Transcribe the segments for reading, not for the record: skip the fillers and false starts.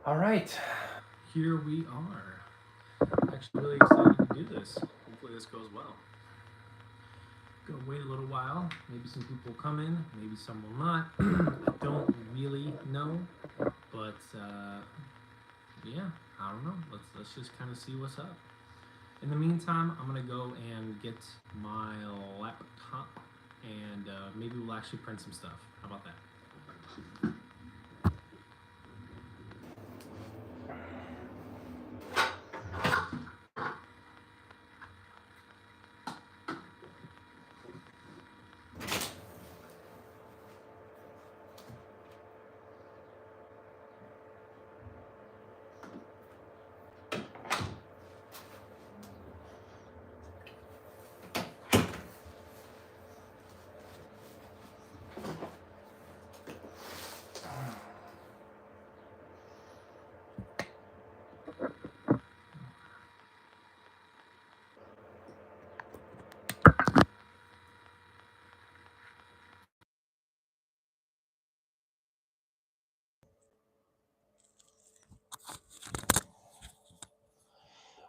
All right, here we are. Actually, really excited to do this. Hopefully, this goes well. Gonna wait a little while. Maybe some people will come in. Maybe some will not. I don't really know, but yeah, I don't know. Let's just kind of see what's up. In the meantime, I'm gonna go and get my laptop, and maybe we'll actually print some stuff. How about that?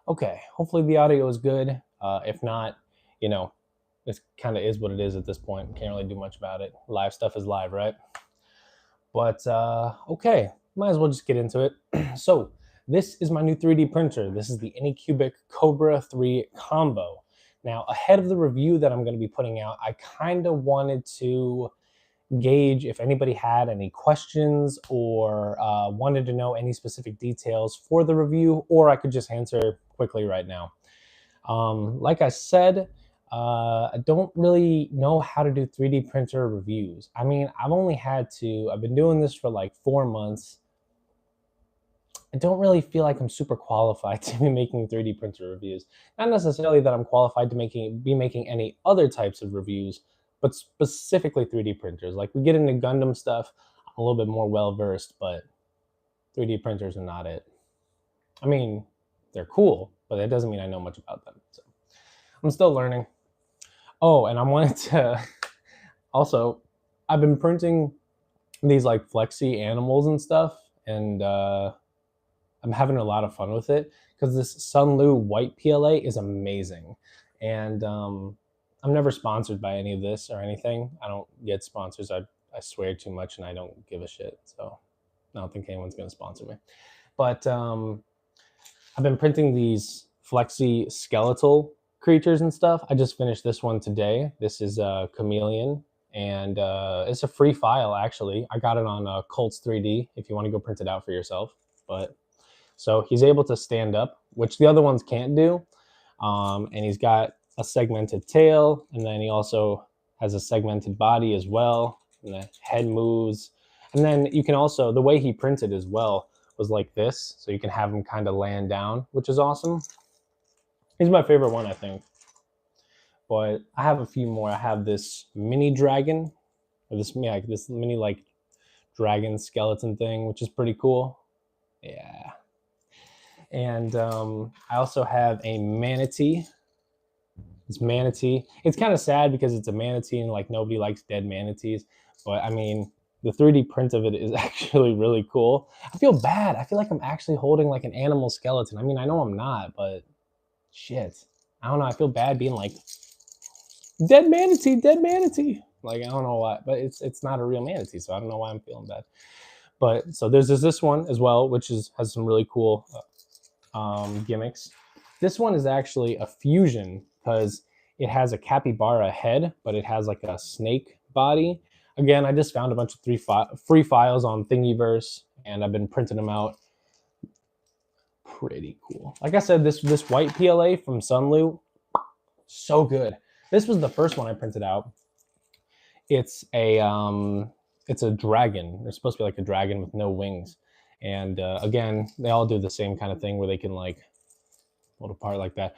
Okay, hopefully the audio is good. If not, you know, this kind of is what it is at this point. Can't really do much about it. Live stuff is live, right? But okay, might as well just get into it. So this is my new 3D printer. This is the Anycubic Kobra 3 combo. Now, ahead of the review that I'm going to be putting out, I kind of wanted to gauge if anybody had any questions or wanted to know any specific details for the review, or I could just answer quickly right now. Like I said, I don't really know how to do 3D printer reviews. I mean, I've been doing this for like 4 months. I don't really feel like I'm super qualified to be making 3D printer reviews. Not necessarily that I'm qualified to be making any other types of reviews, but specifically 3D printers. Like we get into Gundam stuff, I'm a little bit more well versed, but 3D printers are not it. I mean, they're cool, but that doesn't mean I know much about them. So I'm still learning. Oh, and I wanted to also, I've been printing these like flexi animals and stuff, and I'm having a lot of fun with it because this Sunlu white PLA is amazing. And I'm never sponsored by any of this or anything. I don't get sponsors. I swear too much and I don't give a shit. So I don't think anyone's going to sponsor me. But I've been printing these flexi skeletal creatures and stuff. I just finished this one today. This is a chameleon, and it's a free file actually. I got it on Colts 3D if you want to go print it out for yourself. But so he's able to stand up, which the other ones can't do. And he's got a segmented tail, and then he also has a segmented body as well. And the head moves. And then you can also, the way he printed as well was like this. So you can have him kind of land down, which is awesome. He's my favorite one, I think. But I have a few more. I have this mini dragon, or this mini like dragon skeleton thing, which is pretty cool. Yeah. And I also have a manatee. This manatee. It's kind of sad because it's a manatee and like nobody likes dead manatees. But I mean, the 3D print of it is actually really cool. I feel bad. I feel like I'm actually holding like an animal skeleton. I mean, I know I'm not, but shit. I don't know. I feel bad being like dead manatee, dead manatee. Like I don't know why, but it's not a real manatee, so I don't know why I'm feeling bad. But so there's this one as well, which has some really cool gimmicks. This one is actually a fusion because it has a capybara head, but it has like a snake body. Again, I just found a bunch of free files on Thingiverse, and I've been printing them out. Pretty cool. Like I said, this white PLA from Sunlu, so good. This was the first one I printed out. It's a dragon. They're supposed to be like a dragon with no wings. And again, they all do the same kind of thing where they can like pull apart like that.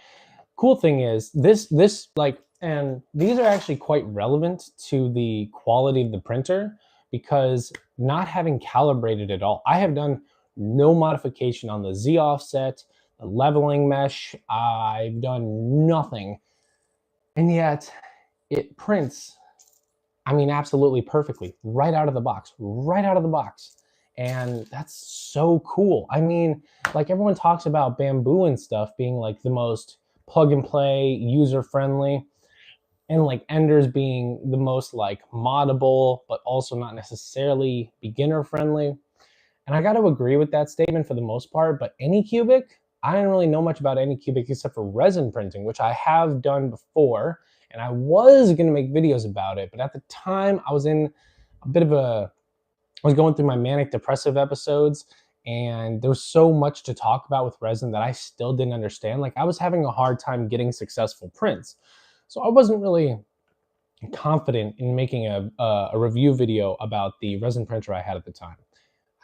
Cool thing is this like, and these are actually quite relevant to the quality of the printer because not having calibrated at all, I have done no modification on the Z offset, the leveling mesh. I've done nothing, and yet it prints, I mean, absolutely perfectly right out of the box, right out of the box. And that's so cool. I mean, like everyone talks about Bamboo and stuff being like the most plug and play, user friendly, and like Enders being the most like moddable, but also not necessarily beginner friendly. And I got to agree with that statement for the most part. But Anycubic, I didn't really know much about Anycubic except for resin printing, which I have done before. And I was going to make videos about it. But at the time, I was in a bit of a, I was going through my manic depressive episodes. And there was so much to talk about with resin that I still didn't understand. Like I was having a hard time getting successful prints. So I wasn't really confident in making a review video about the resin printer I had at the time.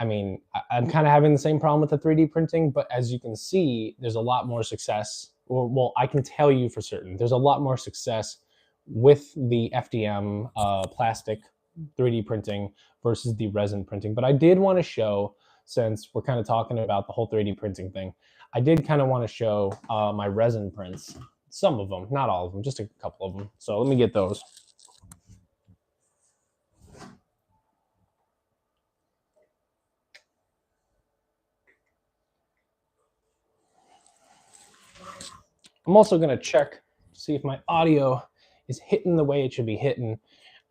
I mean, I'm kind of having the same problem with the 3D printing, but as you can see, there's a lot more success. Or, well, I can tell you for certain, there's a lot more success with the FDM plastic 3D printing versus the resin printing. But I did want to show, since we're kind of talking about the whole 3D printing thing, I did kind of want to show my resin prints. Some of them, not all of them, just a couple of them. So let me get those. I'm also going to check to see if my audio is hitting the way it should be hitting.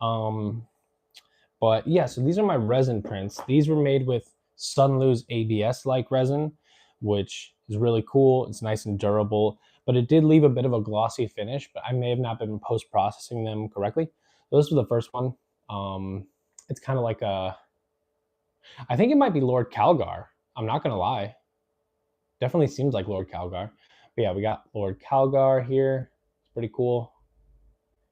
But yeah, so these are my resin prints. These were made with Sunlu's ABS-like resin, which is really cool. It's nice and durable, but it did leave a bit of a glossy finish, but I may have not been post-processing them correctly. So this was the first one. It's kind of like I think it might be Lord Calgar. I'm not going to lie. Definitely seems like Lord Calgar. But yeah, we got Lord Calgar here. It's pretty cool.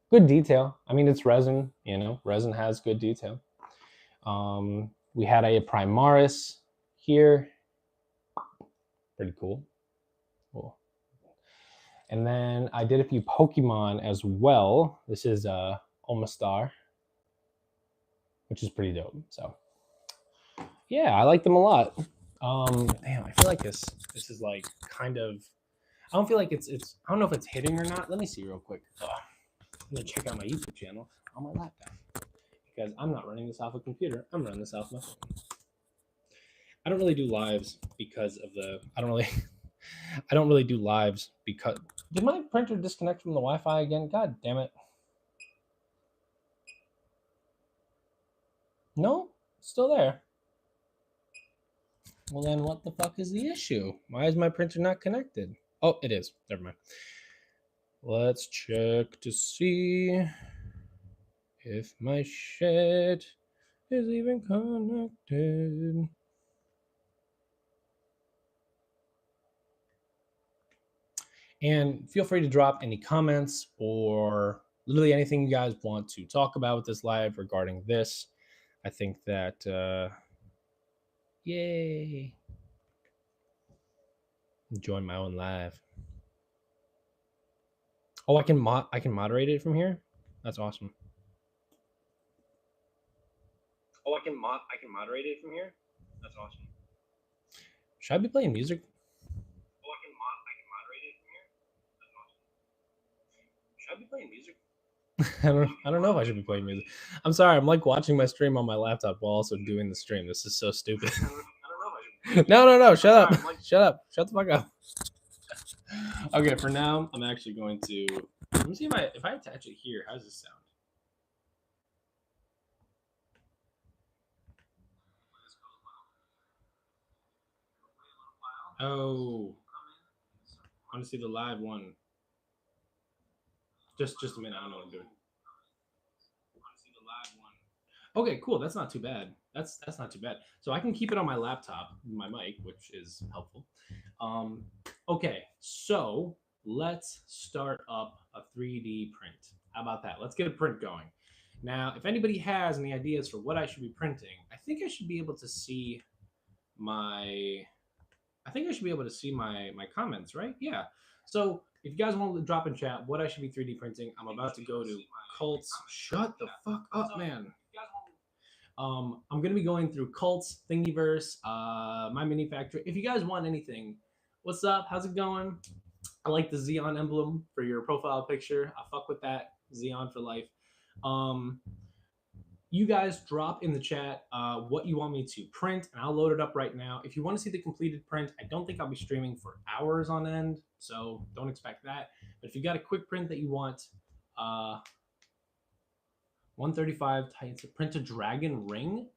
Good detail. I mean, it's resin, you know, resin has good detail. We had a Primaris here. Pretty cool. Cool. And then I did a few Pokemon as well. This is Omastar, which is pretty dope. So yeah, I like them a lot. Damn, I feel like this is like kind of, I don't feel like it's I don't know if it's hitting or not. Let me see real quick. I'm gonna check out my YouTube channel on my laptop because I'm not running this off a computer. I'm running this off my phone. I don't really do lives because of the, I don't really do lives because, did my printer disconnect from the Wi-Fi again? God damn it. No, it's still there. Well then what the fuck is the issue? Why is my printer not connected? Oh, it is. Never mind. Let's check to see if my shit is even connected. And feel free to drop any comments or literally anything you guys want to talk about with this live regarding this. I think that, yay. Enjoying my own live. Oh, I can moderate it from here? That's awesome. Oh, I can moderate it from here? That's awesome. Should I be playing music? Oh, I can moderate it from here? That's awesome. Should I be playing music? I don't know if I should be playing music. I'm sorry. I'm like watching my stream on my laptop while also doing the stream. This is so stupid. I don't know if I should. No. Shut up. Shut up. Shut the fuck up. Okay, for now, I'm actually going to. Let me see if I attach it here. How does this sound? Oh, I want to see the live one. Just a minute. I don't know what I'm doing. Okay, cool. That's not too bad. That's not too bad. So I can keep it on my laptop, my mic, which is helpful. Okay, so let's start up a 3D print. How about that? Let's get a print going. Now, if anybody has any ideas for what I should be printing, I think I should be able to see my comments, right? Yeah. So if you guys want to drop in chat what I should be 3D printing, I'm about to go to Cults. Shut the fuck up, man. I'm going to be going through Cults, Thingiverse, My Mini Factory. If you guys want anything, what's up? How's it going? I like the Xeon emblem for your profile picture. I fuck with that. Xeon for life. You guys drop in the chat what you want me to print, and I'll load it up right now. If you want to see the completed print, I don't think I'll be streaming for hours on end, so don't expect that. But if you got a quick print that you want, 135 Titan, print a dragon ring,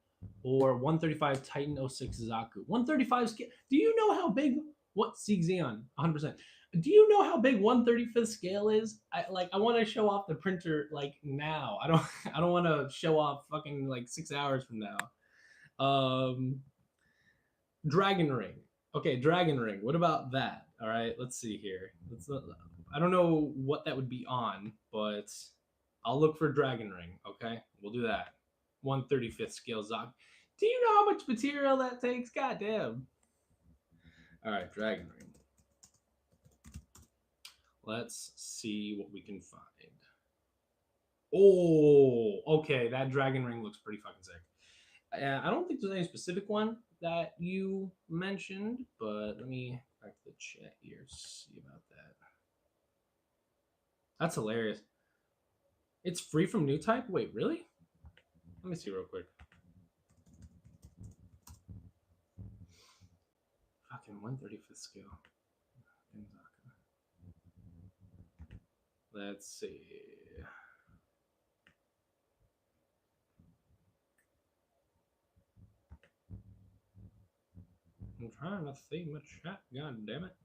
or 135 Titan 06 Zaku. 135 scale. Do you know how big? What Sieg Xeon? 100%. Do you know how big 135th scale is? I want to show off the printer like now. I don't want to show off fucking like 6 hours from now. Dragon ring. Okay, dragon ring. What about that? All right, let's see here. I don't know what that would be on, but I'll look for dragon ring. Okay, we'll do that. 135th scale Zok. Do you know how much material that takes? God damn. All right, dragon ring. Let's see what we can find. Oh, okay. That dragon ring looks pretty fucking sick. I don't think there's any specific one that you mentioned, but let me back to the chat here, see about that. That's hilarious. It's free from new type? Wait, really? Let me see real quick. Fucking 135th scale. Let's see. I'm trying not to see much chat. God damn it.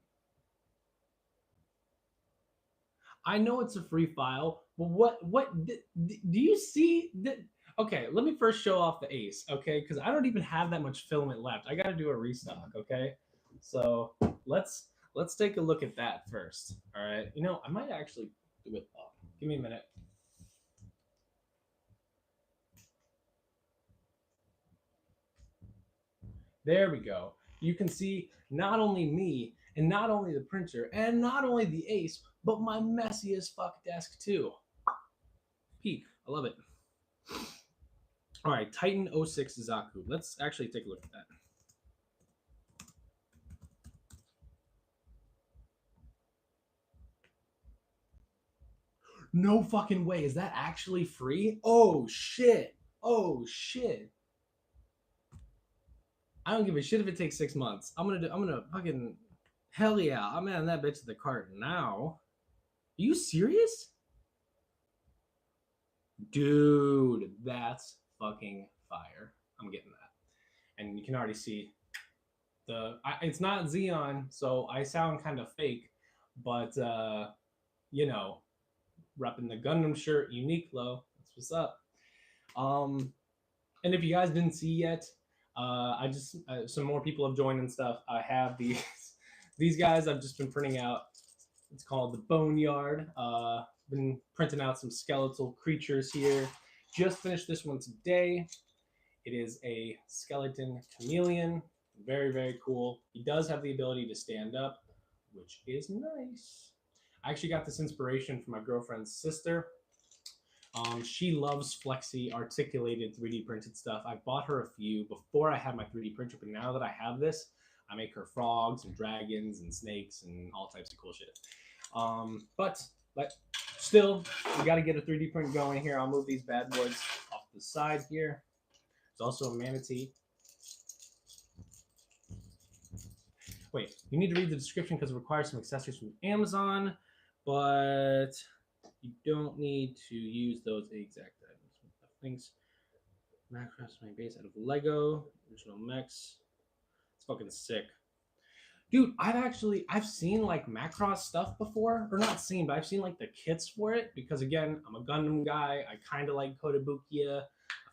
I know it's a free file, but what do you see that? Okay, let me first show off the ace, okay? Because I don't even have that much filament left. I got to do a restock, okay? So let's take a look at that first. All right. You know, I might actually do it. Oh, give me a minute. There we go. You can see not only me and not only the printer and not only the ace, but my messy as fuck desk too. Peak. I love it. All right, Titan 06 Zaku. Let's actually take a look at that. No fucking way. Is that actually free? Oh shit. Oh shit. I don't give a shit if it takes 6 months. I'm gonna fucking hell yeah. I'm adding that bitch to the cart now. Are you serious? Dude, that's fucking fire. I'm getting that. And you can already see it's not Xeon, so I sound kind of fake, but you know, repping the Gundam shirt, Uniqlo. That's what's up. And if you guys didn't see yet, I just some more people have joined and stuff. I have these guys I've just been printing out. It's called the Boneyard. Been printing out some skeletal creatures here. Just finished this one today. It is a skeleton chameleon. Very, very cool. He does have the ability to stand up, which is nice. I actually got this inspiration from my girlfriend's sister. She loves flexy, articulated 3D printed stuff. I bought her a few before I had my 3D printer, but now that I have this, I make her frogs and dragons and snakes and all types of cool shit. But still, we got to get a 3D print going here. I'll move these bad boys off the side here. There's also a manatee. Wait, you need to read the description because it requires some accessories from Amazon, but you don't need to use those exact items. Things. Macross my base out of Lego, original mechs. It's fucking sick. Dude, I've seen like Macross stuff before, or not seen, but I've seen like the kits for it because again, I'm a Gundam guy. I kind of like Kotobukiya. I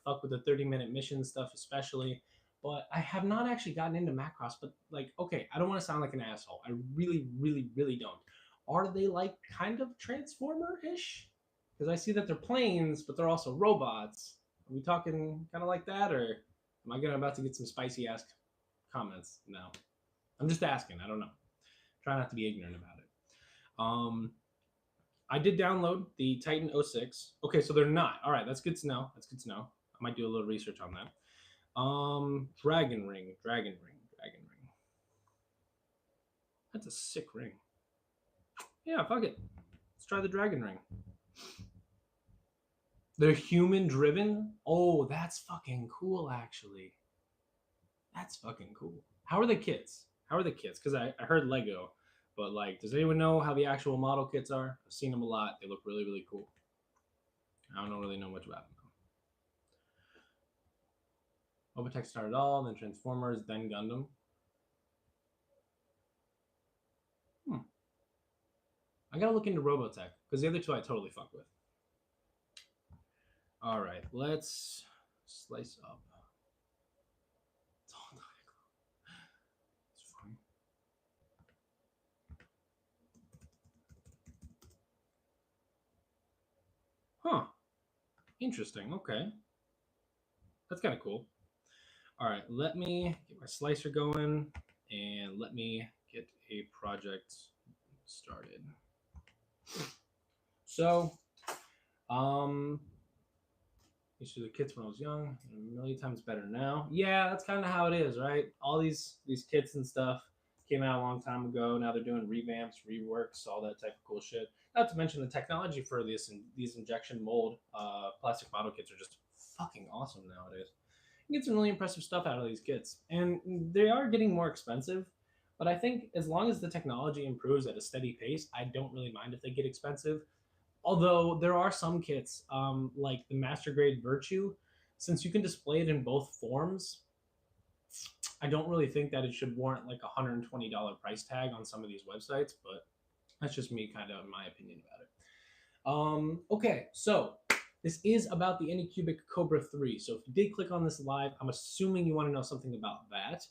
fuck with the 30-minute mission stuff especially, but I have not actually gotten into Macross. But like, okay, I don't want to sound like an asshole. I really, really, really don't. Are they like kind of Transformer-ish? Because I see that they're planes, but they're also robots. Are we talking kind of like that, or am I about to get some spicy ass comments? No. I'm just asking. I don't know. Try not to be ignorant about it. I did download the Titan 06. Okay, so they're not. All right, that's good to know. That's good to know. I might do a little research on that. Dragon ring. That's a sick ring. Yeah, fuck it. Let's try the dragon ring. They're human driven. Oh, that's fucking cool, actually. That's fucking cool. How are the kits? How are the kits? Because I heard Lego, but like, does anyone know how the actual model kits are? I've seen them a lot. They look really, really cool. I don't really know much about them though. Robotech started all, then Transformers, then Gundam. I gotta look into Robotech because the other two I totally fuck with. All right, let's slice up. It's fine. Huh. Interesting. Okay. That's kind of cool. All right, let me get my slicer going and let me get a project started. So, used to do the kits when I was young, a million times better now. Yeah, that's kind of how it is, right? All these kits and stuff came out a long time ago. Now they're doing revamps, reworks, all that type of cool shit. Not to mention the technology for these injection mold plastic model kits are just fucking awesome nowadays. You get some really impressive stuff out of these kits, and they are getting more expensive. But I think as long as the technology improves at a steady pace, I don't really mind if they get expensive. Although there are some kits, like the Master Grade Virtue, since you can display it in both forms, I don't really think that it should warrant like $120 price tag on some of these websites. But that's just me, kind of my opinion about it. Okay, so this is about the Anycubic Kobra 3. So if you did click on this live, I'm assuming you want to know something about that.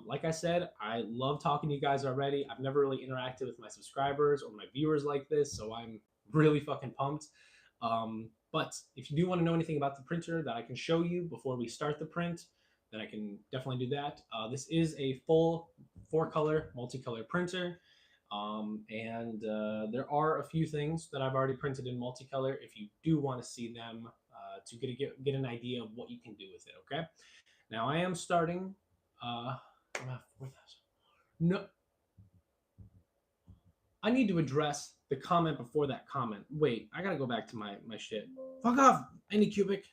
Like I said, I love talking to you guys already. I've never really interacted with my subscribers or my viewers like this, so I'm really fucking pumped. But if you do want to know anything about the printer that I can show you before we start the print, then I can definitely do that. This is a full 4-color, multicolor printer. And there are a few things that I've already printed in multicolor if you do want to see them to get an idea of what you can do with it, okay? Now I am starting, I'm at 4,000. No, I need to address the comment before that comment. Wait, I gotta go back to my shit. Fuck off, Anycubic.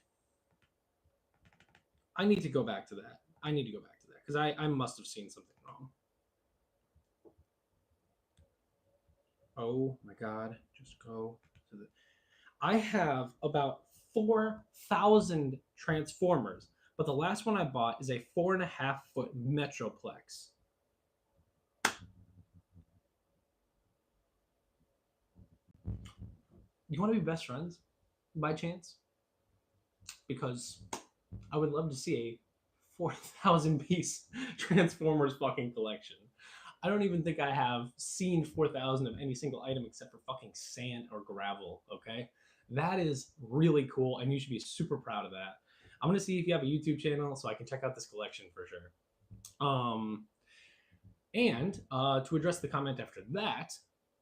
I need to go back to that. I need to go back to that because I must have seen something wrong. Oh my god, just go to the. I have about 4,000 Transformers, but the last one I bought is a 4.5-foot Metroplex. You want to be best friends by chance? Because I would love to see a 4,000 piece Transformers fucking collection. I don't even think I have seen 4,000 of any single item except for fucking sand or gravel, okay? That is really cool, and you should be super proud of that. I'm gonna see if you have a YouTube channel so I can check out this collection for sure. And to address the comment after that,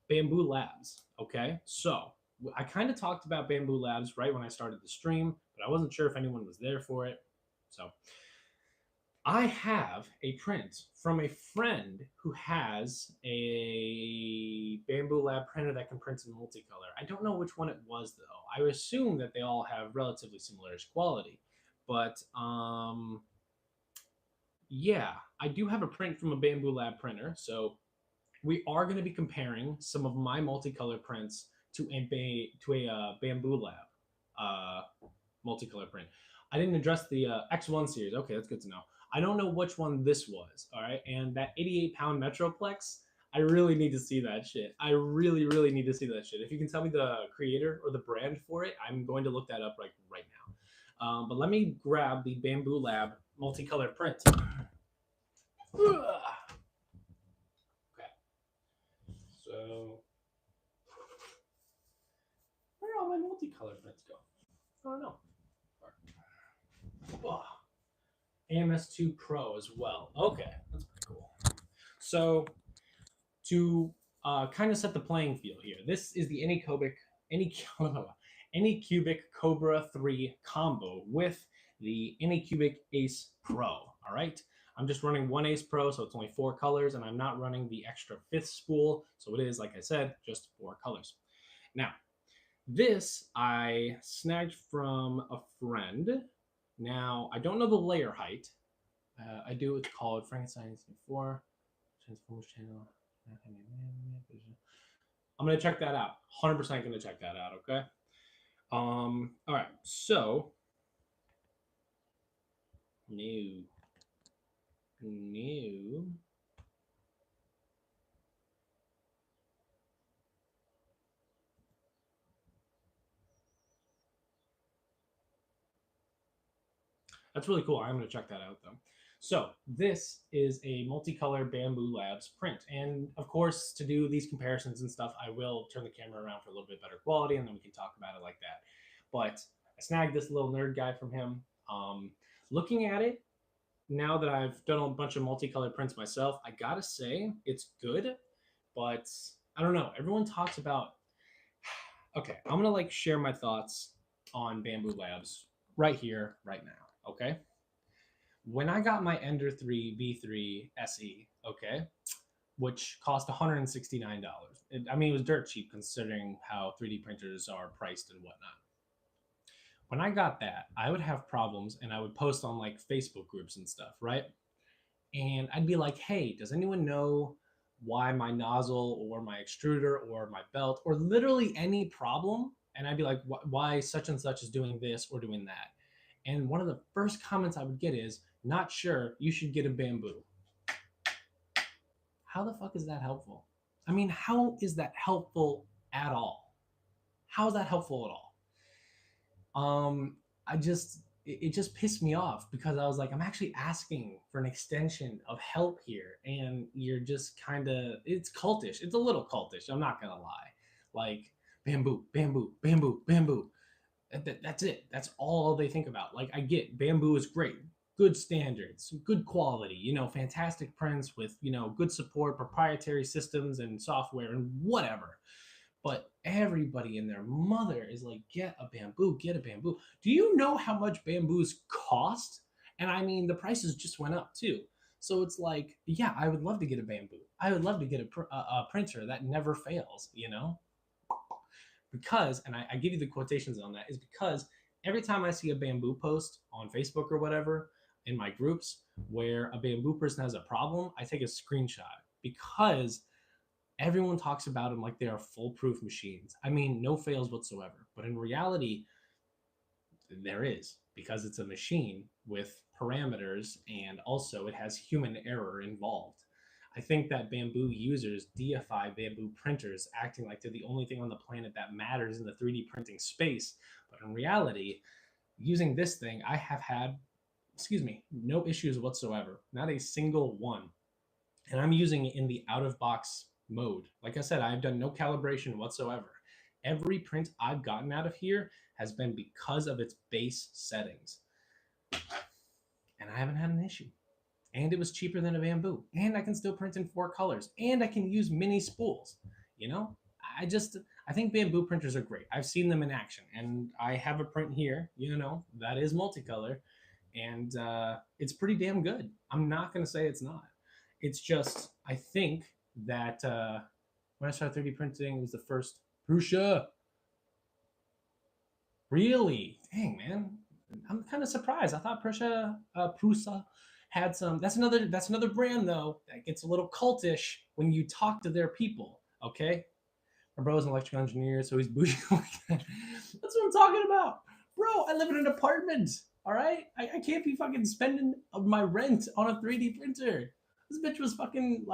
Bamboo Labs, okay? So I kind of talked about Bamboo Labs right when I started the stream, but I wasn't sure if anyone was there for it. So I have a print from a friend who has a Bamboo Lab printer that can print in multicolor. I don't know which one it was though. I assume that they all have relatively similar-ish quality, but yeah, I do have a print from a Bamboo Lab printer. So we are going to be comparing some of my multicolor prints to a Bamboo Lab multicolor print. I didn't address the X1 series. Okay, that's good to know. I don't know which one this was, all right? And that 88-pound Metroplex, I really need to see that shit. I really, really need to see that shit. If you can tell me the creator or the brand for it, I'm going to look that up right now. But let me grab the Bamboo Lab multicolor print. Okay. So, where did all my multicolor prints go? I don't know. Oh. AMS2 Pro as well. Okay, that's pretty cool. So, to kind of set the playing field here, this is the Anycubic Kobra 3 combo with the Anycubic Ace Pro. All right, I'm just running one Ace Pro, so it's only 4 colors, and I'm not running the extra 5th spool, so it is, like I said, just 4 colors. Now, This I snagged from a friend. Now, I don't know the layer height. I do what's called Frankenstein 4 Transformers channel. I'm gonna check that out. 100% gonna check that out. Okay. All right. So, new. That's really cool. I'm going to check that out though. So this is a multicolor Bamboo Labs print. And of course, to do these comparisons and stuff, I will turn the camera around for a little bit better quality and then we can talk about it like that. But I snagged this little nerd guy from him. Looking at it, now that I've done a bunch of multicolored prints myself, I gotta say it's good, but I don't know. Everyone talks about. Okay, I'm gonna like share my thoughts on Bamboo Labs right here, right now. Okay, when I got my Ender 3 V3 SE, okay, which cost $169. I mean, it was dirt cheap considering how 3D printers are priced and whatnot. When I got that, I would have problems and I would post on like Facebook groups and stuff, right? And I'd be like, hey, does anyone know why my nozzle or my extruder or my belt or literally any problem? And I'd be like, why such and such is doing this or doing that? And one of the first comments I would get is, not sure, you should get a Bamboo. How the fuck is that helpful? I mean, how is that helpful at all? How is that helpful at all? It just pissed me off because I was like, I'm actually asking for an extension of help here, and you're just kind of, it's cultish. It's a little cultish. I'm not gonna lie. Like Bamboo, Bamboo, Bamboo, Bamboo. That's it. That's all they think about. Like I get Bamboo is great, good standards, good quality. You know, fantastic prints with good support, proprietary systems and software and whatever. But everybody and their mother is like, get a Bamboo, get a Bamboo. Do you know how much Bamboos cost? And I mean, the prices just went up too. So it's like, yeah, I would love to get a Bamboo. I would love to get a printer that never fails, Because, and I give you the quotations on that, is because every time I see a Bamboo post on Facebook or whatever in my groups where a Bamboo person has a problem, I take a screenshot because everyone talks about them like they are foolproof machines. I mean, no fails whatsoever. But in reality, there is, because it's a machine with parameters and also it has human error involved. I think that Bamboo users deify Bamboo printers, acting like they're the only thing on the planet that matters in the 3D printing space. But in reality, using this thing, I have had, no issues whatsoever. Not a single one. And I'm using it in the out of box mode. Like I said, I've done no calibration whatsoever. Every print I've gotten out of here has been because of its base settings. And I haven't had an issue. And it was cheaper than a Bamboo. And I can still print in 4 colors. And I can use mini spools. I think Bamboo printers are great. I've seen them in action. And I have a print here, that is multicolor. And it's pretty damn good. I'm not going to say it's not. It's just, I think that when I started 3D printing, it was the first Prusa. Really? Dang, man. I'm kind of surprised. I thought Prusa had some. That's another brand though that gets a little cultish when you talk to their people. Okay, my bro's an electrical engineer, so he's bougie like that. That's what I'm talking about, bro. I live in an apartment. All right, I can't be fucking spending my rent on a 3D printer. This bitch was fucking.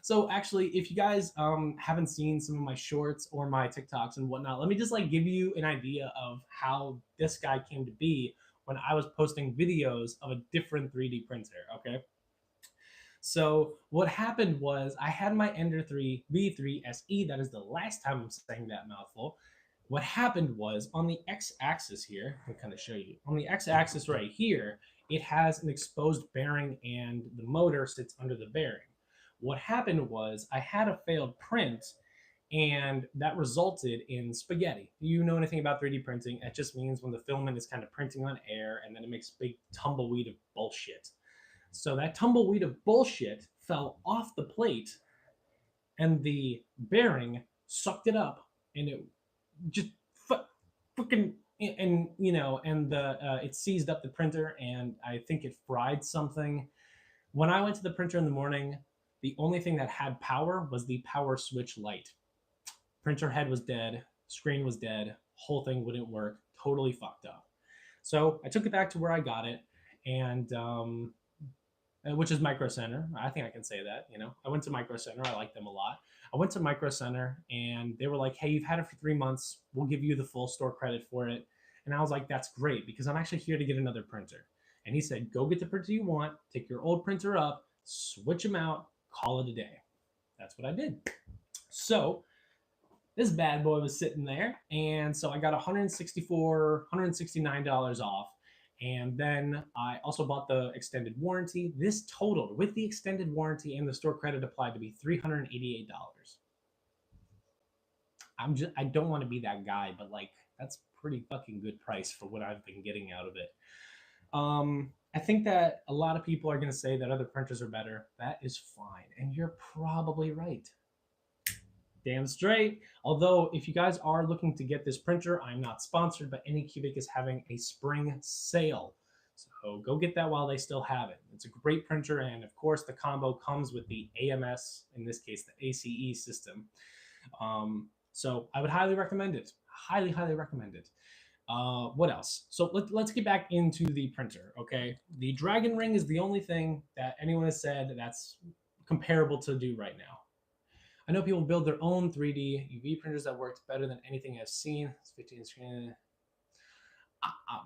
So actually, if you guys haven't seen some of my shorts or my TikToks and whatnot, let me just like give you an idea of how this guy came to be when I was posting videos of a different 3D printer. Okay. So what happened was I had my Ender 3 V3 SE. That is the last time I'm saying that mouthful. What happened was on the x-axis here, I can kind of show you. On the x-axis right here, it has an exposed bearing and the motor sits under the bearing. What happened was I had a failed print and that resulted in spaghetti. You know anything about 3D printing? It just means when the filament is kind of printing on air and then it makes a big tumbleweed of bullshit. So that tumbleweed of bullshit fell off the plate and the bearing sucked it up and it just freaking, and you know, and the it seized up the printer, and I think it fried something. When I went to the printer in the morning, the only thing that had power was the power switch light. Printer head was dead, screen was dead, whole thing wouldn't work, totally fucked up. So I took it back to where I got it, and which is Micro Center. I think I can say that. You know, I went to Micro Center. I like them a lot. I went to Micro Center, and they were like, "Hey, you've had it for 3 months. We'll give you the full store credit for it." And I was like, "That's great because I'm actually here to get another printer." And he said, "Go get the printer you want. Take your old printer up, switch them out, call it a day." That's what I did. So this bad boy was sitting there, and so I got $169 off. And then I also bought the extended warranty. This totaled, with the extended warranty and the store credit applied, to be $388. I don't want to be that guy, but like that's pretty fucking good price for what I've been getting out of it. I think that a lot of people are going to say that other printers are better. That is fine, and you're probably right. Damn straight. Although, if you guys are looking to get this printer, I'm not sponsored, but Anycubic is having a spring sale. So go get that while they still have it. It's a great printer, and of course, the combo comes with the AMS, in this case, the ACE system. So I would highly recommend it. Highly, highly recommend it. What else? So let's get back into the printer, okay? The Dragon Ring is the only thing that anyone has said that's comparable to do right now. I know people build their own 3D UV printers that works better than anything I've seen. It's 15 screen.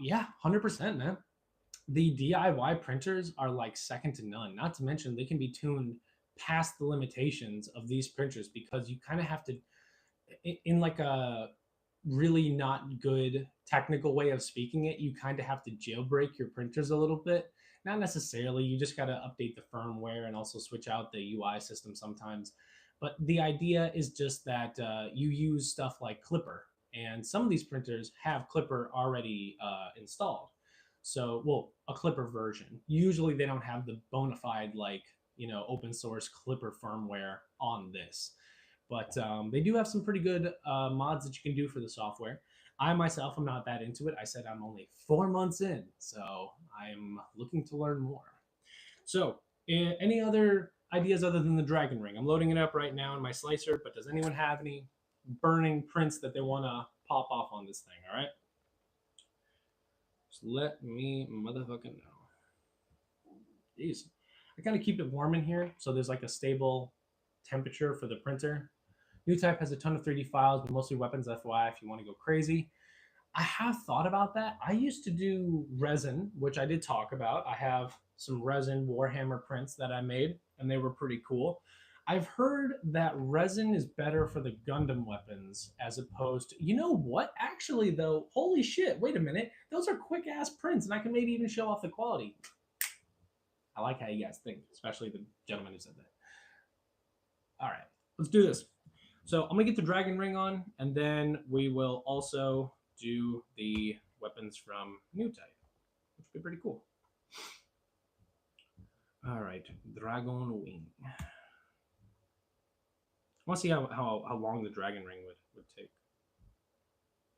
Yeah, 100%, man. The DIY printers are like second to none. Not to mention they can be tuned past the limitations of these printers because you kind of have to, in like a really not good technical way of speaking it, you kind of have to jailbreak your printers a little bit. Not necessarily. You just got to update the firmware and also switch out the UI system sometimes. But the idea is just that you use stuff like Clipper, and some of these printers have Clipper already installed. So, well, a Clipper version. Usually, they don't have the bona fide like open source Clipper firmware on this, but they do have some pretty good mods that you can do for the software. I myself am not that into it. I said I'm only 4 months in, so I'm looking to learn more. So, any other ideas other than the Dragon Ring? I'm loading it up right now in my slicer, but does anyone have any burning prints that they want to pop off on this thing? All right, just let me motherfucking know. Jeez, I kind of keep it warm in here, so there's like a stable temperature for the printer. NewType has a ton of 3D files, but mostly weapons, FYI, if you want to go crazy. I have thought about that. I used to do resin, which I did talk about. I have some resin Warhammer prints that I made, and they were pretty cool. I've heard that resin is better for the Gundam weapons as opposed to, you know what? Actually, though, holy shit, wait a minute. Those are quick ass prints, and I can maybe even show off the quality. I like how you guys think, especially the gentleman who said that. All right, let's do this. So I'm gonna get the Dragon Ring on, and then we will also do the weapons from NewType, which would be pretty cool. All right, Dragon Wing. I want to see how long the Dragon Ring would take.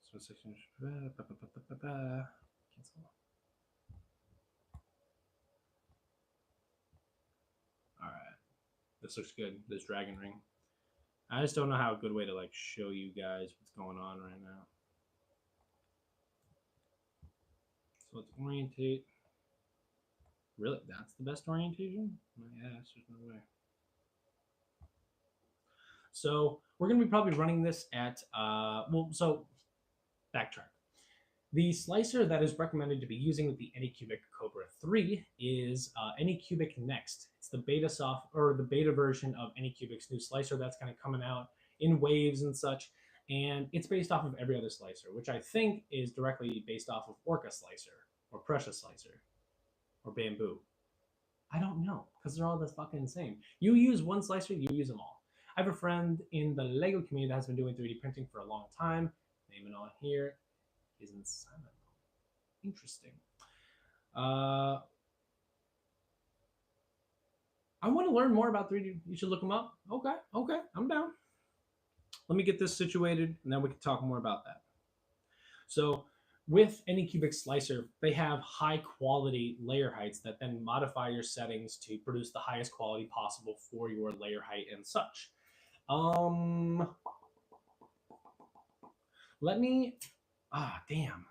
So cancel. All right, this looks good. This Dragon Ring. I just don't know how a good way to like show you guys what's going on right now. So let's orientate. Really? That's the best orientation? My ass, there's no way. So we're going to be probably running this at, so backtrack. The slicer that is recommended to be using with the Anycubic Kobra 3 is Anycubic Next. It's the beta version of Anycubic's new slicer that's kind of coming out in waves and such. And it's based off of every other slicer, which I think is directly based off of Orca Slicer or Precious Slicer or Bamboo. I don't know, because they're all the fucking same. You use one slicer, you use them all. I have a friend in the Lego community that has been doing 3D printing for a long time. Name it on here. Is in Simon. Interesting. I want to learn more about 3D. You should look them up. Okay, I'm down. Let me get this situated, and then we can talk more about that. So with Anycubic Slicer, they have high quality layer heights that then modify your settings to produce the highest quality possible for your layer height and such. Um, let me, damn.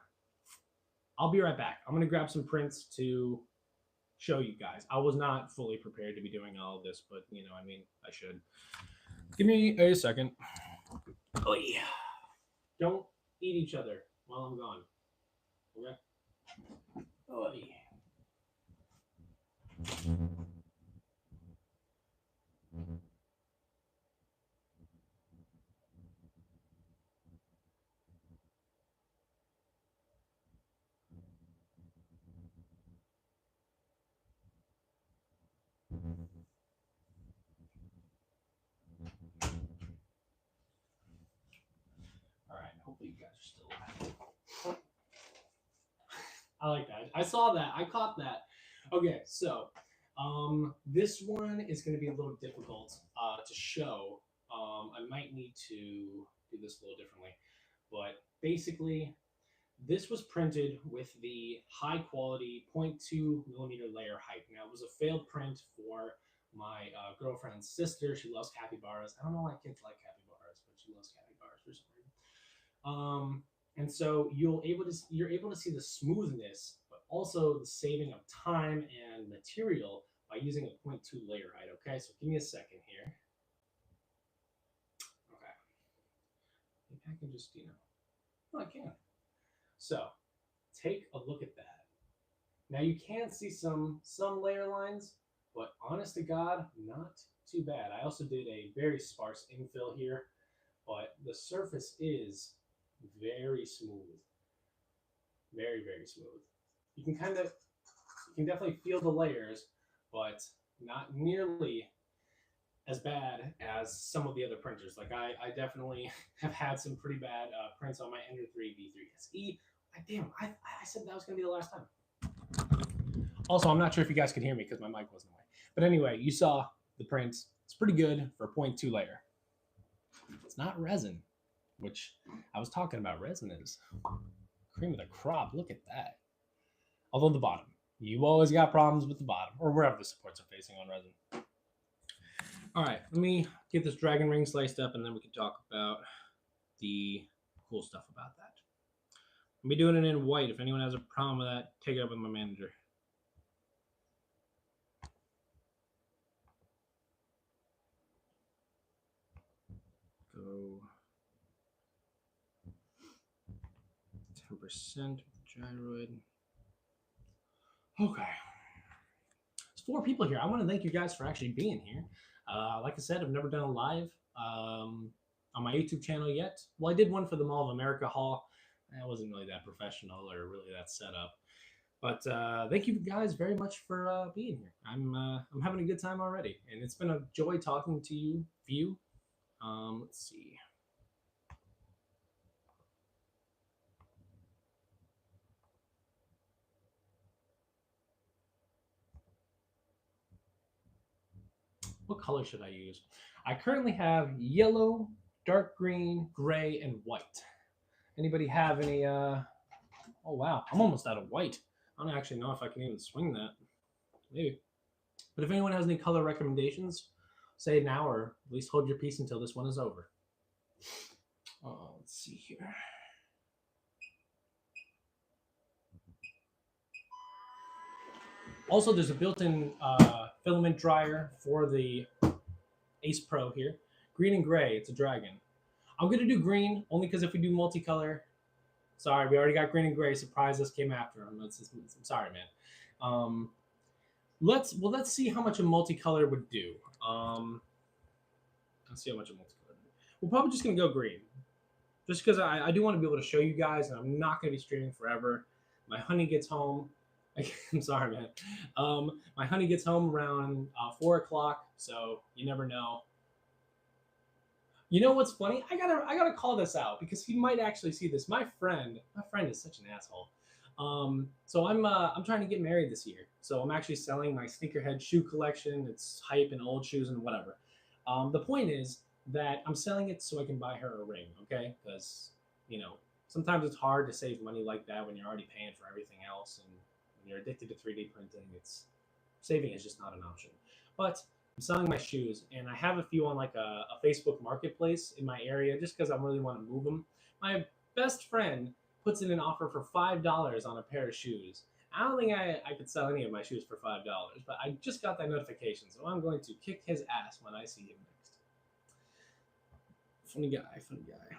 I'll be right back. I'm going to grab some prints to show you guys. I was not fully prepared to be doing all of this, but you know, I mean, I should. Give me a second. Oh yeah. Don't eat each other while I'm gone. Okay? Oh yeah. All right. Hopefully you guys are still alive. I like that. I saw that. I caught that. Okay, so this one is going to be a little difficult to show. I might need to do this a little differently, but basically, this was printed with the high quality 0.2 millimeter layer height. Now, it was a failed print for my girlfriend's sister. She loves capybaras. I don't know why kids like capybaras, but she loves capybaras for some reason. And so you're able to see the smoothness, but also the saving of time and material by using a 0.2 layer height. Okay, so give me a second here. Okay, maybe I can just I can. So take a look at that. Now you can see some layer lines, but honest to God, not too bad. I also did a very sparse infill here, but the surface is very smooth. Very, very smooth. You can definitely feel the layers, but not nearly as bad as some of the other printers. Like I definitely have had some pretty bad prints on my Ender 3 V3 SE. I said that was going to be the last time. Also, I'm not sure if you guys could hear me because my mic wasn't away. But anyway, you saw the prints. It's pretty good for 0.2 layer. It's not resin, which I was talking about. Resin is cream of the crop. Look at that. Although the bottom, you always got problems with the bottom or wherever the supports are facing on resin. All right, let me get this dragon ring sliced up and then we can talk about the cool stuff about that. I'll be doing it in white. If anyone has a problem with that, take it up with my manager. Go 10% gyroid. Okay. There's 4 people here. I want to thank you guys for actually being here. Like I said, I've never done a live on my YouTube channel yet. Well, I did one for the Mall of America haul. It wasn't really that professional or really that set up. But thank you guys very much for being here. I'm having a good time already, and it's been a joy talking to you. Let's see. What color should I use? I currently have yellow, dark green, gray, and white. Anybody have any? Oh wow, I'm almost out of white. I don't actually know if I can even swing that. Maybe. But if anyone has any color recommendations, say it now or at least hold your peace until this one is over. Let's see here. Also, there's a built-in filament dryer for the Ace Pro here. Green and gray, it's a dragon. I'm going to do green only because if we do multicolor, sorry, we already got green and gray. Surprise us came after him. I'm sorry, man. Let's see how much a multicolor would do. Let's see how much a multicolor would do. We're probably just going to go green. Just because I do want to be able to show you guys, and I'm not going to be streaming forever. My honey gets home. I'm sorry, man. My honey gets home around 4 o'clock, so you never know. You know what's funny? I gotta call this out because he might actually see this. My friend is such an asshole. So I'm trying to get married this year. So I'm actually selling my sneakerhead shoe collection. It's hype and old shoes and whatever. The point is that I'm selling it so I can buy her a ring, okay? Because sometimes it's hard to save money like that when you're already paying for everything else, and when you're addicted to 3D printing, it's saving is just not an option. But I'm selling my shoes, and I have a few on like a Facebook Marketplace in my area, just because I really want to move them. My best friend puts in an offer for $5 on a pair of shoes. I don't think I could sell any of my shoes for $5, but I just got that notification, so I'm going to kick his ass when I see him next. Funny guy, funny guy.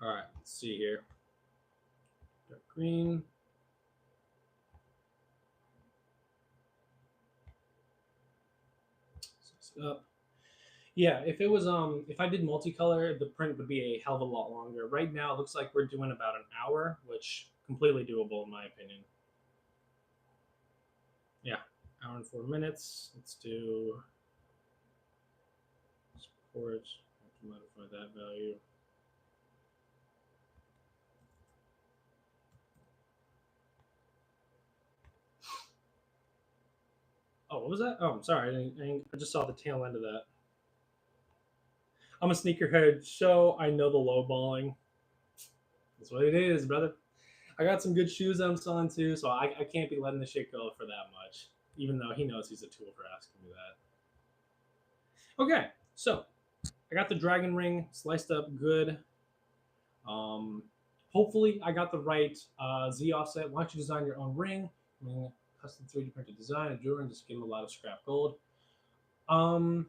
All right, let's see here. Dark green. Up. Yeah, if it was if I did multicolor, the print would be a hell of a lot longer. Right now, it looks like we're doing about an hour, which completely doable in my opinion. Yeah, hour and 4 minutes. Let's do support. Have to modify that value. Oh, what was that? Oh, I'm sorry. I just saw the tail end of that. I'm a sneakerhead, so I know the low balling. That's what it is, brother. I got some good shoes I'm selling too, so I can't be letting the shit go for that much. Even though he knows he's a tool for asking me that. Okay, so I got the dragon ring sliced up good. Um, hopefully I got the right Z offset. Why don't you design your own ring? I mean, custom 3D printed design, a jewelry, and just give him a lot of scrap gold. Um,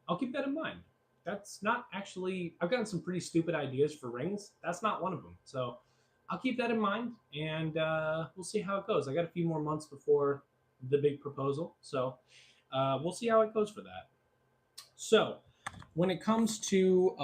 I'll keep that in mind. That's not actually. I've gotten some pretty stupid ideas for rings. That's not one of them. So I'll keep that in mind, and we'll see how it goes. I got a few more months before the big proposal, so we'll see how it goes for that. So when it comes to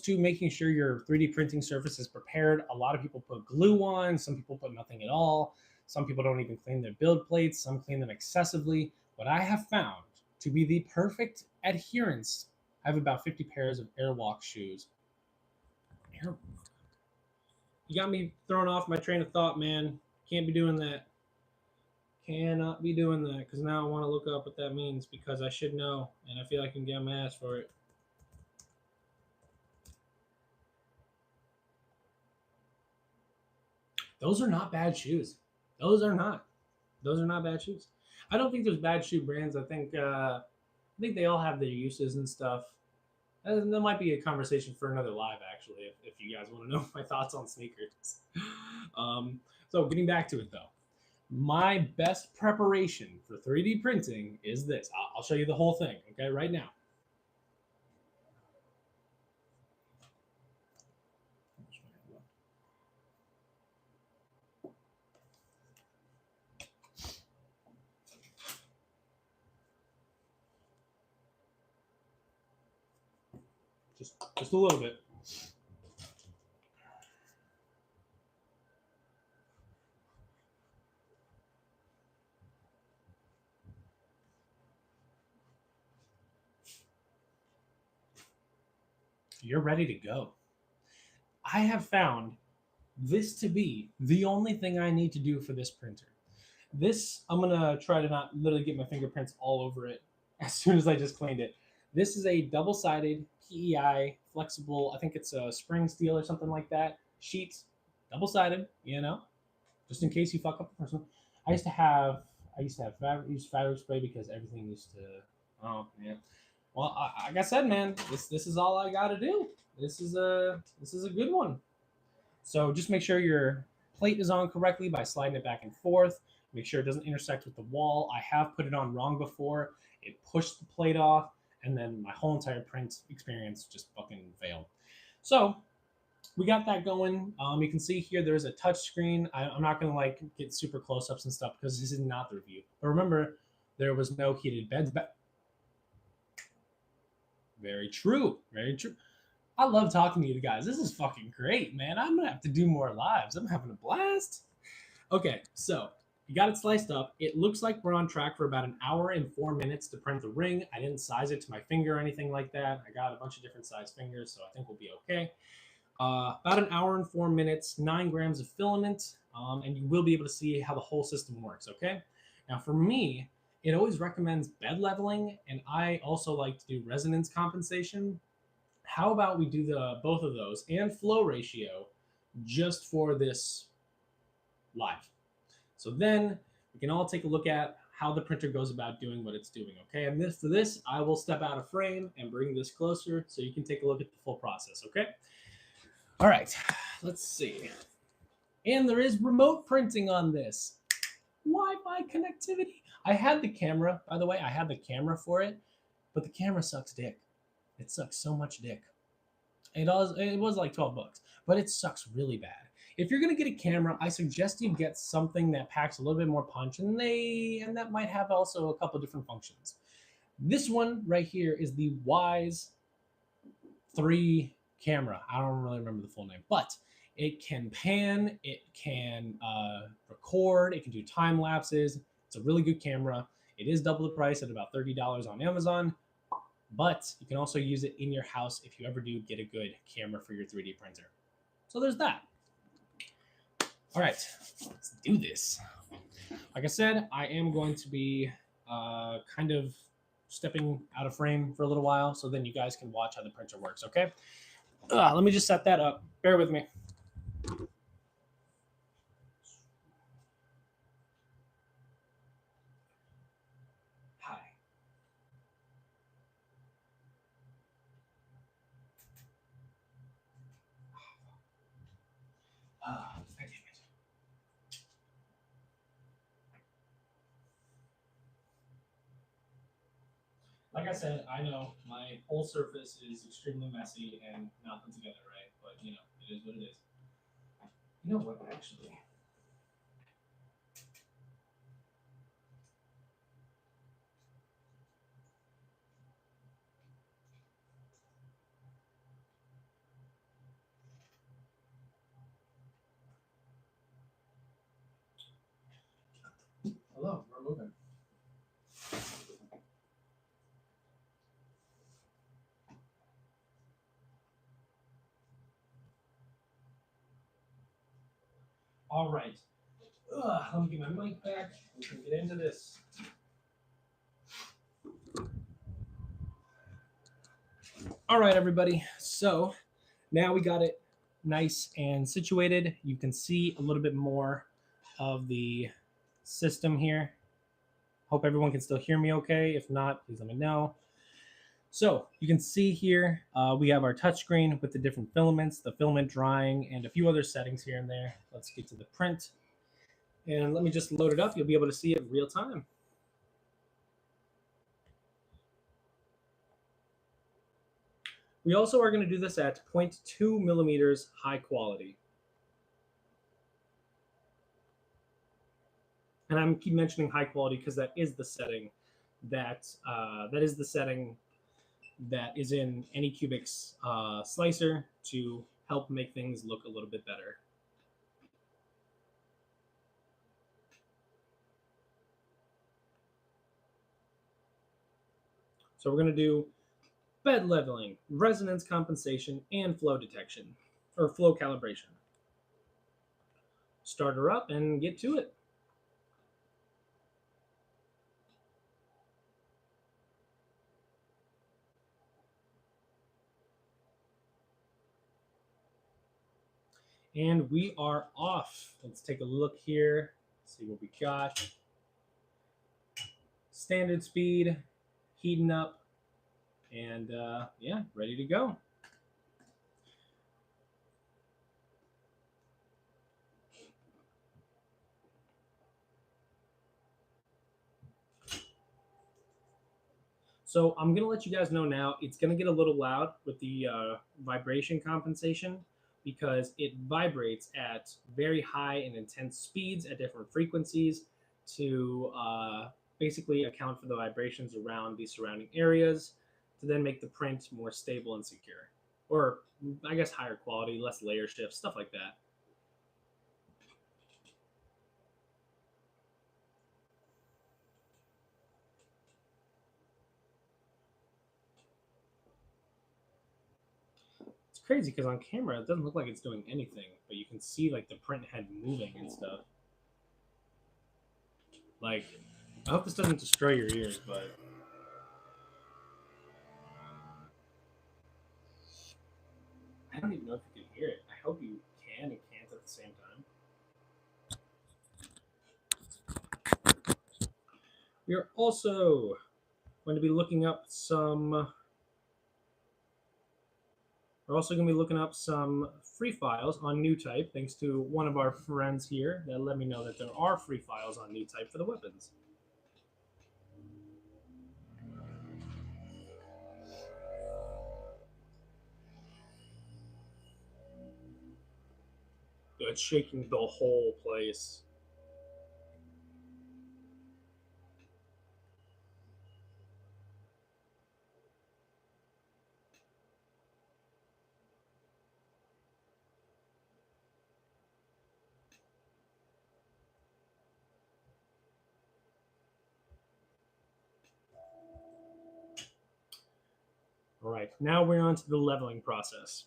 making sure your 3D printing surface is prepared, a lot of people put glue on. Some people put nothing at all. Some people don't even clean their build plates. Some clean them excessively. What I have found to be the perfect adherence, I have about 50 pairs of Airwalk shoes. You got me thrown off my train of thought, man. Can't be doing that. Cannot be doing that because now I want to look up what that means because I should know and I feel like I can get my ass for it. Those are not bad shoes. Those are not. Those are not bad shoes. I don't think there's bad shoe brands. I think they all have their uses and stuff. And that might be a conversation for another live, actually, if you guys want to know my thoughts on sneakers. So getting back to it though, my best preparation for 3D printing is this. I'll show you the whole thing, okay, right now. Just a little bit. You're ready to go. I have found this to be the only thing I need to do for this printer. This, I'm gonna try to not literally get my fingerprints all over it as soon as I just cleaned it. This is a double-sided PEI flexible, I think it's a spring steel or something like that, sheets, double-sided, just in case you fuck up the person. I used to have fabric spray because everything used to, oh yeah. Well, like I said, man, this is all I got to do. This is a good one. So just make sure your plate is on correctly by sliding it back and forth. Make sure it doesn't intersect with the wall. I have put it on wrong before. It pushed the plate off, and then my whole entire print experience just fucking failed. So we got that going. You can see here there's a touch screen. I'm not gonna like get super close-ups and stuff because this is not the review. But remember, there was no heated beds. Very true. Very true. I love talking to you guys. This is fucking great, man. I'm gonna have to do more lives. I'm having a blast. Okay, so you got it sliced up. It looks like we're on track for about an hour and 4 minutes to print the ring. I didn't size it to my finger or anything like that. I got a bunch of different size fingers, so I think we'll be okay. About an hour and 4 minutes, 9 grams of filament. and you will be able to see how the whole system works, okay? Now for me, it always recommends bed leveling, and I also like to do resonance compensation. How about we do the both of those and flow ratio just for this live? So then we can all take a look at how the printer goes about doing what it's doing, okay? And for this, I will step out of frame and bring this closer so you can take a look at the full process, okay? All right, let's see. And there is remote printing on this. Wi-Fi connectivity. I had the camera, by the way, I had the camera for it, but the camera sucks dick. It sucks so much dick. It was like 12 bucks, but it sucks really bad. If you're gonna get a camera, I suggest you get something that packs a little bit more punch, and that might have also a couple different functions. This one right here is the Wise 3 camera. I don't really remember the full name, but it can pan, it can record, it can do time lapses. It's a really good camera. It is double the price at about $30 on Amazon, but you can also use it in your house if you ever do get a good camera for your 3D printer. So there's that. All right, let's do this. Like I said, I am going to be kind of stepping out of frame for a little while, so then you guys can watch how the printer works, okay? Let me just set that up. Bear with me. Hi. Damn it. Like I said, I know my whole surface is extremely messy and not put together right, but you know, it is what it is. You know what, actually? Hello, we're moving. All right. Let me get my mic back. We can get into this. All right, everybody. So now we got it nice and situated. You can see a little bit more of the system here. Hope everyone can still hear me okay. If not, please let me know. So you can see here, we have our touchscreen with the different filaments, the filament drying, and a few other settings here and there. Let's get to the print. And let me just load it up. You'll be able to see it in real time. We also are going to do this at 0.2 millimeters high quality. And I'm keep mentioning high quality because that is the setting that is in Anycubic's slicer to help make things look a little bit better. So we're going to do bed leveling, resonance compensation, and flow detection, or flow calibration. Start her up and get to it. And we are off. Let's take a look here, see what we got. Standard speed, heating up, and yeah, ready to go. So I'm gonna let you guys know now, it's gonna get a little loud with the vibration compensation because it vibrates at very high and intense speeds at different frequencies to basically account for the vibrations around the surrounding areas to then make the print more stable and secure. Or I guess higher quality, less layer shift, stuff like that. It's It's crazy because on camera it doesn't look like it's doing anything, but you can see like the print head moving and stuff. Like, I hope this doesn't destroy your ears, but I don't even know if you can hear it. I hope you can and can't at the same time. We are also going to be looking up some. We're also going to be looking up some free files on NewType, thanks to one of our friends here that let me know that there are free files on NewType for the weapons. It's shaking the whole place. All right, now we're on to the leveling process.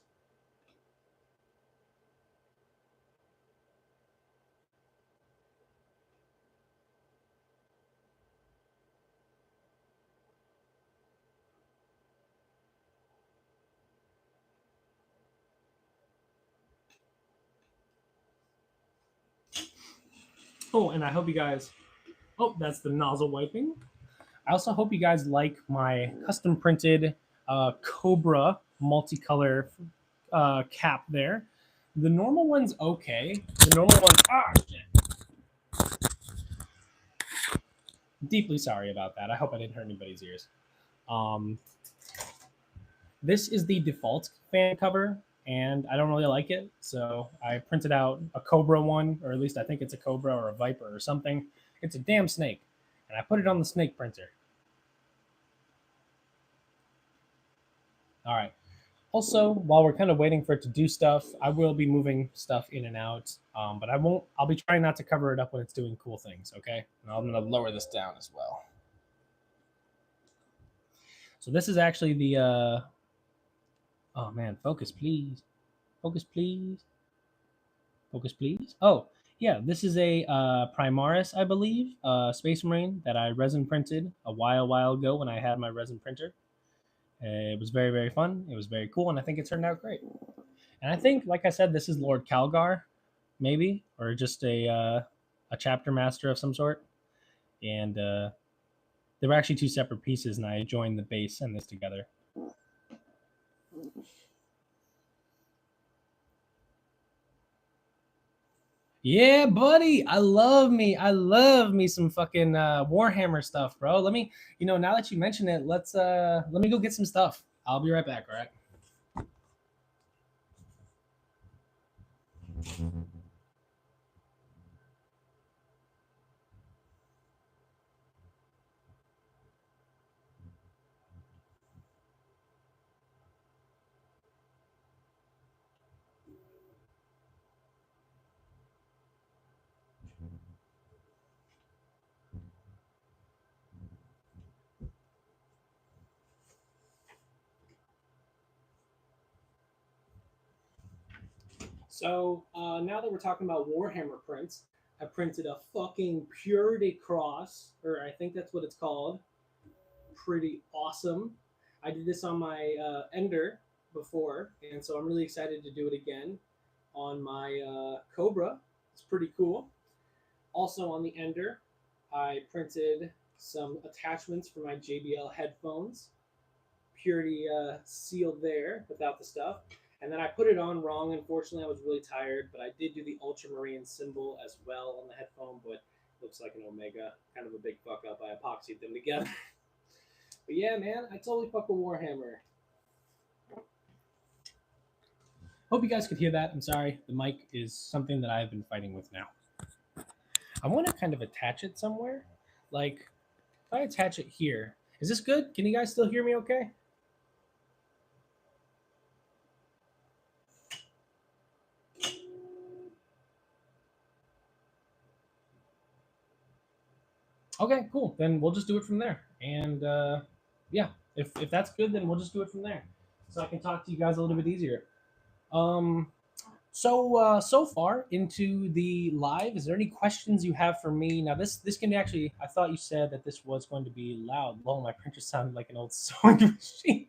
Oh, and I hope you guys. Oh, that's the nozzle wiping. I also hope you guys like my custom printed Kobra multicolor cap there. The normal one's okay. The normal one's deeply sorry about that. I hope I didn't hurt anybody's ears. Um, this is the default fan cover, and I don't really like it, so I printed out a Kobra one, or at least I think it's a Kobra or a Viper or something. It's a damn snake, and I put it on the snake printer. All right. Also, while we're kind of waiting for it to do stuff, I will be moving stuff in and out, but I won't. I'll be trying not to cover it up when it's doing cool things. Okay, and I'm going to lower this down as well. So this is actually the. Oh man, focus please, focus please, focus please. Oh yeah, this is a Primaris, I believe, Space Marine that I resin printed a while ago when I had my resin printer. It was very fun. It was very cool, and I think it turned out great. And I think, like I said, this is Lord Calgar, maybe, or just a chapter master of some sort. And they were actually two separate pieces, and I joined the base and this together. Yeah, buddy, I love me some fucking Warhammer stuff, bro. Let me, now that you mention it, let me go get some stuff. I'll be right back. All right. So now that we're talking about Warhammer prints, I printed a fucking Purity Cross, or I think that's what it's called. Pretty awesome. I did this on my Ender before, and so I'm really excited to do it again on my Kobra. It's pretty cool. Also on the Ender, I printed some attachments for my JBL headphones. Purity sealed there without the stuff. And then I put it on wrong. Unfortunately, I was really tired, but I did do the Ultramarine symbol as well on the headphone, but looks like an Omega. Kind of a big fuck up. I epoxied them together. But yeah, man, I totally fuck with Warhammer. Hope you guys could hear that. I'm sorry. The mic is something that I've been fighting with now. I want to kind of attach it somewhere. Like, if I attach it here, is this good? Can you guys still hear me okay? Okay, cool. Then we'll just do it from there. And yeah, if that's good, then we'll just do it from there. So I can talk to you guys a little bit easier. So far into the live, is there any questions you have for me? Now, this can actually. I thought you said that this was going to be loud. Lol, my printer sounded like an old sewing machine.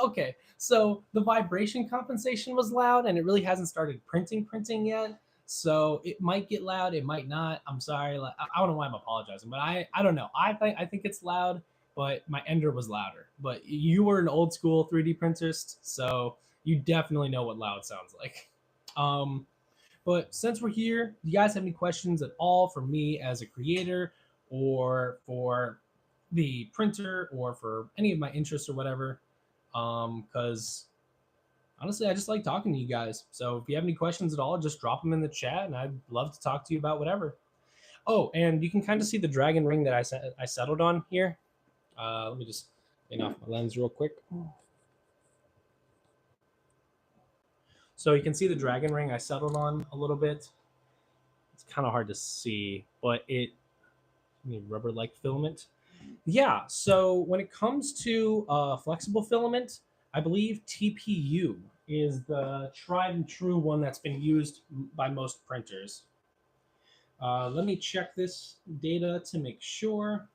Okay, so the vibration compensation was loud, and it really hasn't started printing yet. So it might get loud, it might not. I'm sorry. I don't know why I'm apologizing, but I don't know. I think it's loud, but my ender was louder. But you were an old school 3D printerist, so you definitely know what loud sounds like. Um, but since we're here, do you guys have any questions at all for me as a creator, or for the printer, or for any of my interests or whatever? Because honestly, I just like talking to you guys. So if you have any questions at all, just drop them in the chat, and I'd love to talk to you about whatever. Oh, and you can kind of see the dragon ring that I settled on here. Let me just clean off my lens real quick. So you can see the dragon ring I settled on a little bit. It's kind of hard to see, but rubber-like filament. Yeah, so when it comes to flexible filament, I believe TPU is the tried and true one that's been used by most printers. Let me check this data to make sure.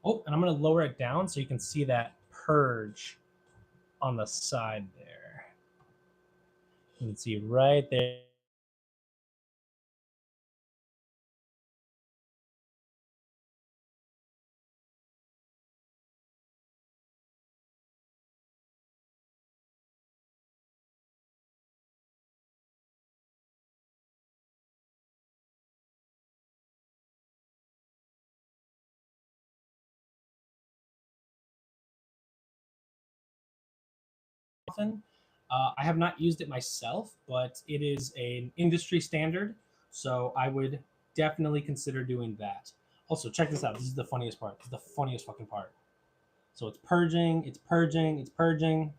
Oh, and I'm going to lower it down so you can see that purge on the side there. You can see right there. Often. I have not used it myself, but it is an industry standard, so I would definitely consider doing that. Also, check this out. This is the funniest part. This is the funniest fucking part. So it's purging, it's purging, it's purging.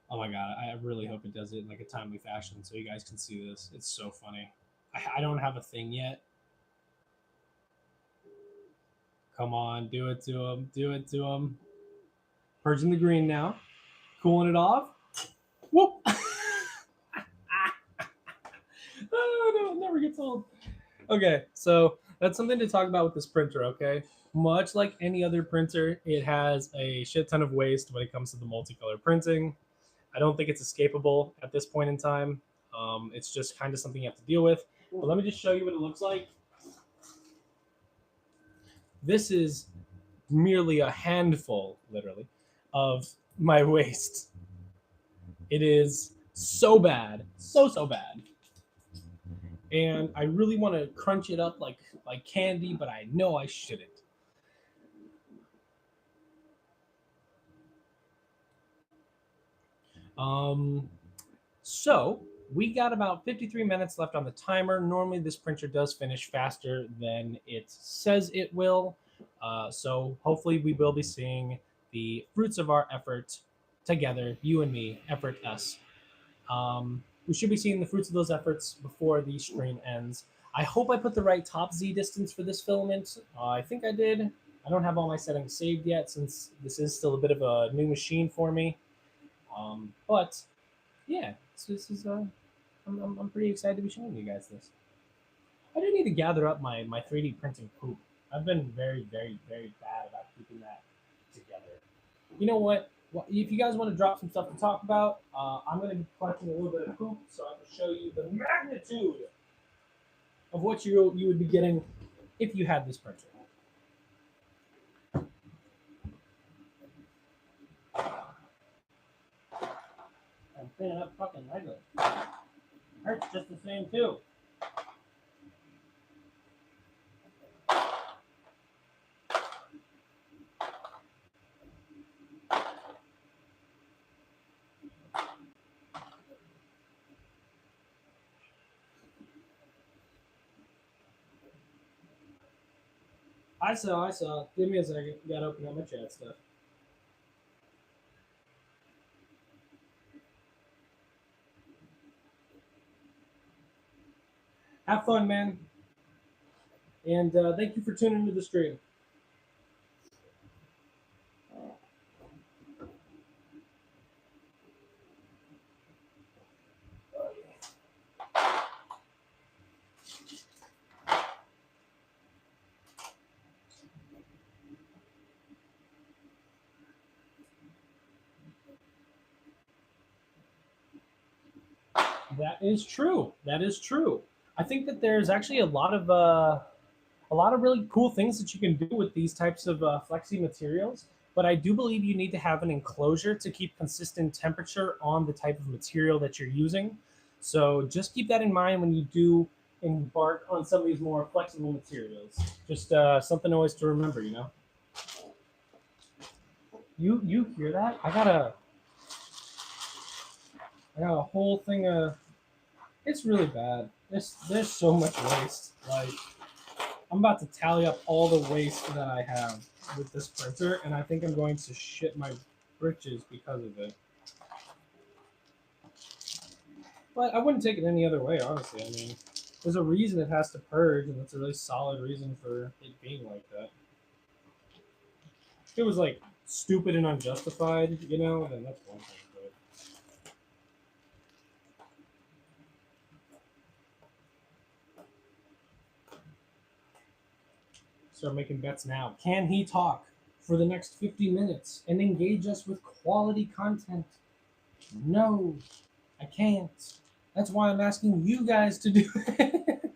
Oh my god, I really hope it does it in like a timely fashion so you guys can see this. It's so funny. I don't have a thing yet. Come on, do it to him. Do it to him. Purging the green now. Cooling it off. Whoop! Oh, no, it never gets old. Okay, so that's something to talk about with this printer, okay? Much like any other printer, it has a shit ton of waste when it comes to the multicolor printing. I don't think it's escapable at this point in time. It's just kind of something you have to deal with. But let me just show you what it looks like. This is merely a handful, literally, of my waste. It is so bad, so bad. And I really want to crunch it up like candy, but I know I shouldn't. So we got about 53 minutes left on the timer. Normally, this printer does finish faster than it says it will. So hopefully, we will be seeing the fruits of our effort together, you and me, effort us. We should be seeing the fruits of those efforts before the stream ends. I hope I put the right top Z distance for this filament. I think I did. I don't have all my settings saved yet since this is still a bit of a new machine for me. But yeah, this is I'm pretty excited to be showing you guys this. I do need to gather up my 3D printing poop. I've been very bad about keeping that together. You know what? If you guys want to drop some stuff to talk about, I'm going to be collecting a little bit of poop so I can show you the magnitude of what you would be getting if you had this printer. I'm cleaning up fucking regular. Hurts just the same too. I saw. Give me a second. Gotta open up my chat stuff. have fun, man. And thank you for tuning into the stream. That is true. That is true. I think that there's actually a lot of really cool things that you can do with these types of flexi materials. But I do believe you need to have an enclosure to keep consistent temperature on the type of material that you're using. So just keep that in mind when you do embark on some of these more flexible materials. Just something always to remember, you know. You hear that? I got a whole thing of. It's really bad. There's so much waste. Like I'm about to tally up all the waste that I have with this printer, and I think I'm going to shit my britches because of it. But I wouldn't take it any other way, honestly. I mean, there's a reason it has to purge, and it's a really solid reason for it being like that. If it was like stupid and unjustified, you know, then that's one thing. But start making bets now. Can he talk for the next 50 minutes and engage us with quality content? No, I can't. That's why I'm asking you guys to do it.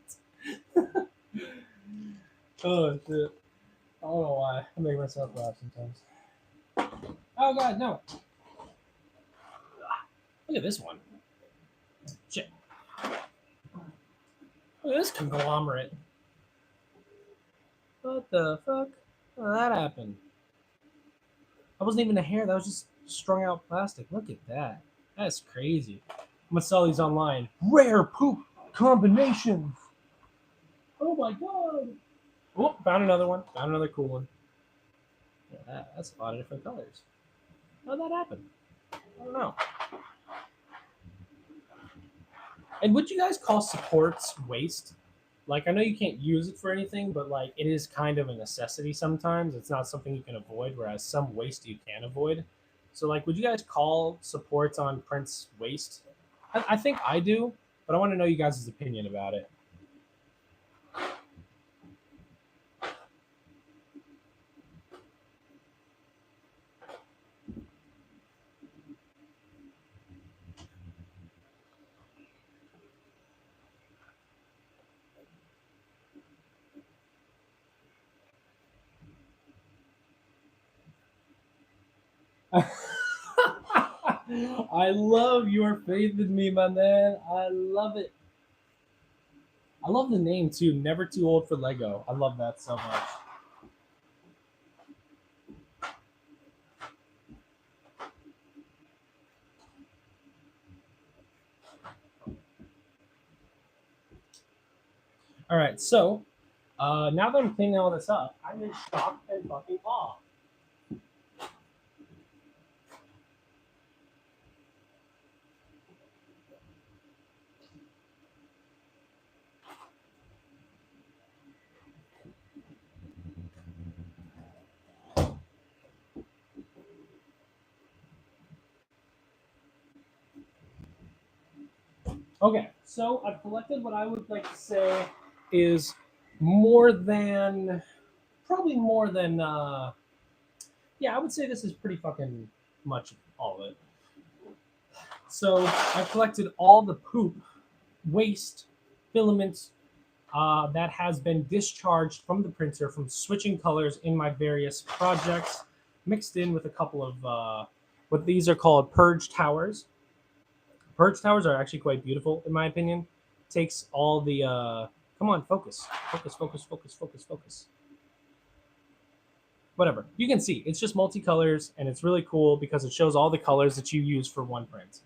Oh shit. I don't know why. I make myself laugh sometimes. Oh god, no. Look at this one. Shit. Look at this conglomerate. What the fuck? How did that happen? That wasn't even a hair, that was just strung out plastic. Look at that. That's crazy. I'm gonna sell these online. Rare poop combinations. Oh my god. Oh, found another one. Found another cool one. Yeah, that's a lot of different colors. How'd that happen? I don't know. And would you guys call supports waste? Like, I know you can't use it for anything, but like, it is kind of a necessity sometimes. It's not something you can avoid, whereas some waste you can avoid. So, like, would you guys call supports on prints waste? I think I do, but I want to know you guys' opinion about it. I love your faith in me, my man. I love it. I love the name too. Never too old for Lego. I love that so much. All right, so now that I'm cleaning all this up, I'm in shock and fucking awe. Okay, so I've collected what I would like to say is more than, probably more than, yeah, I would say this is pretty fucking much all of it. So I've collected all the poop, waste, filaments that has been discharged from the printer from switching colors in my various projects, mixed in with a couple of what these are called purge towers. Purge towers are actually quite beautiful, in my opinion. Takes all the come on, focus, focus, focus, focus, focus, focus. Whatever. You can see it's just multicolors, and it's really cool because it shows all the colors that you use for one print.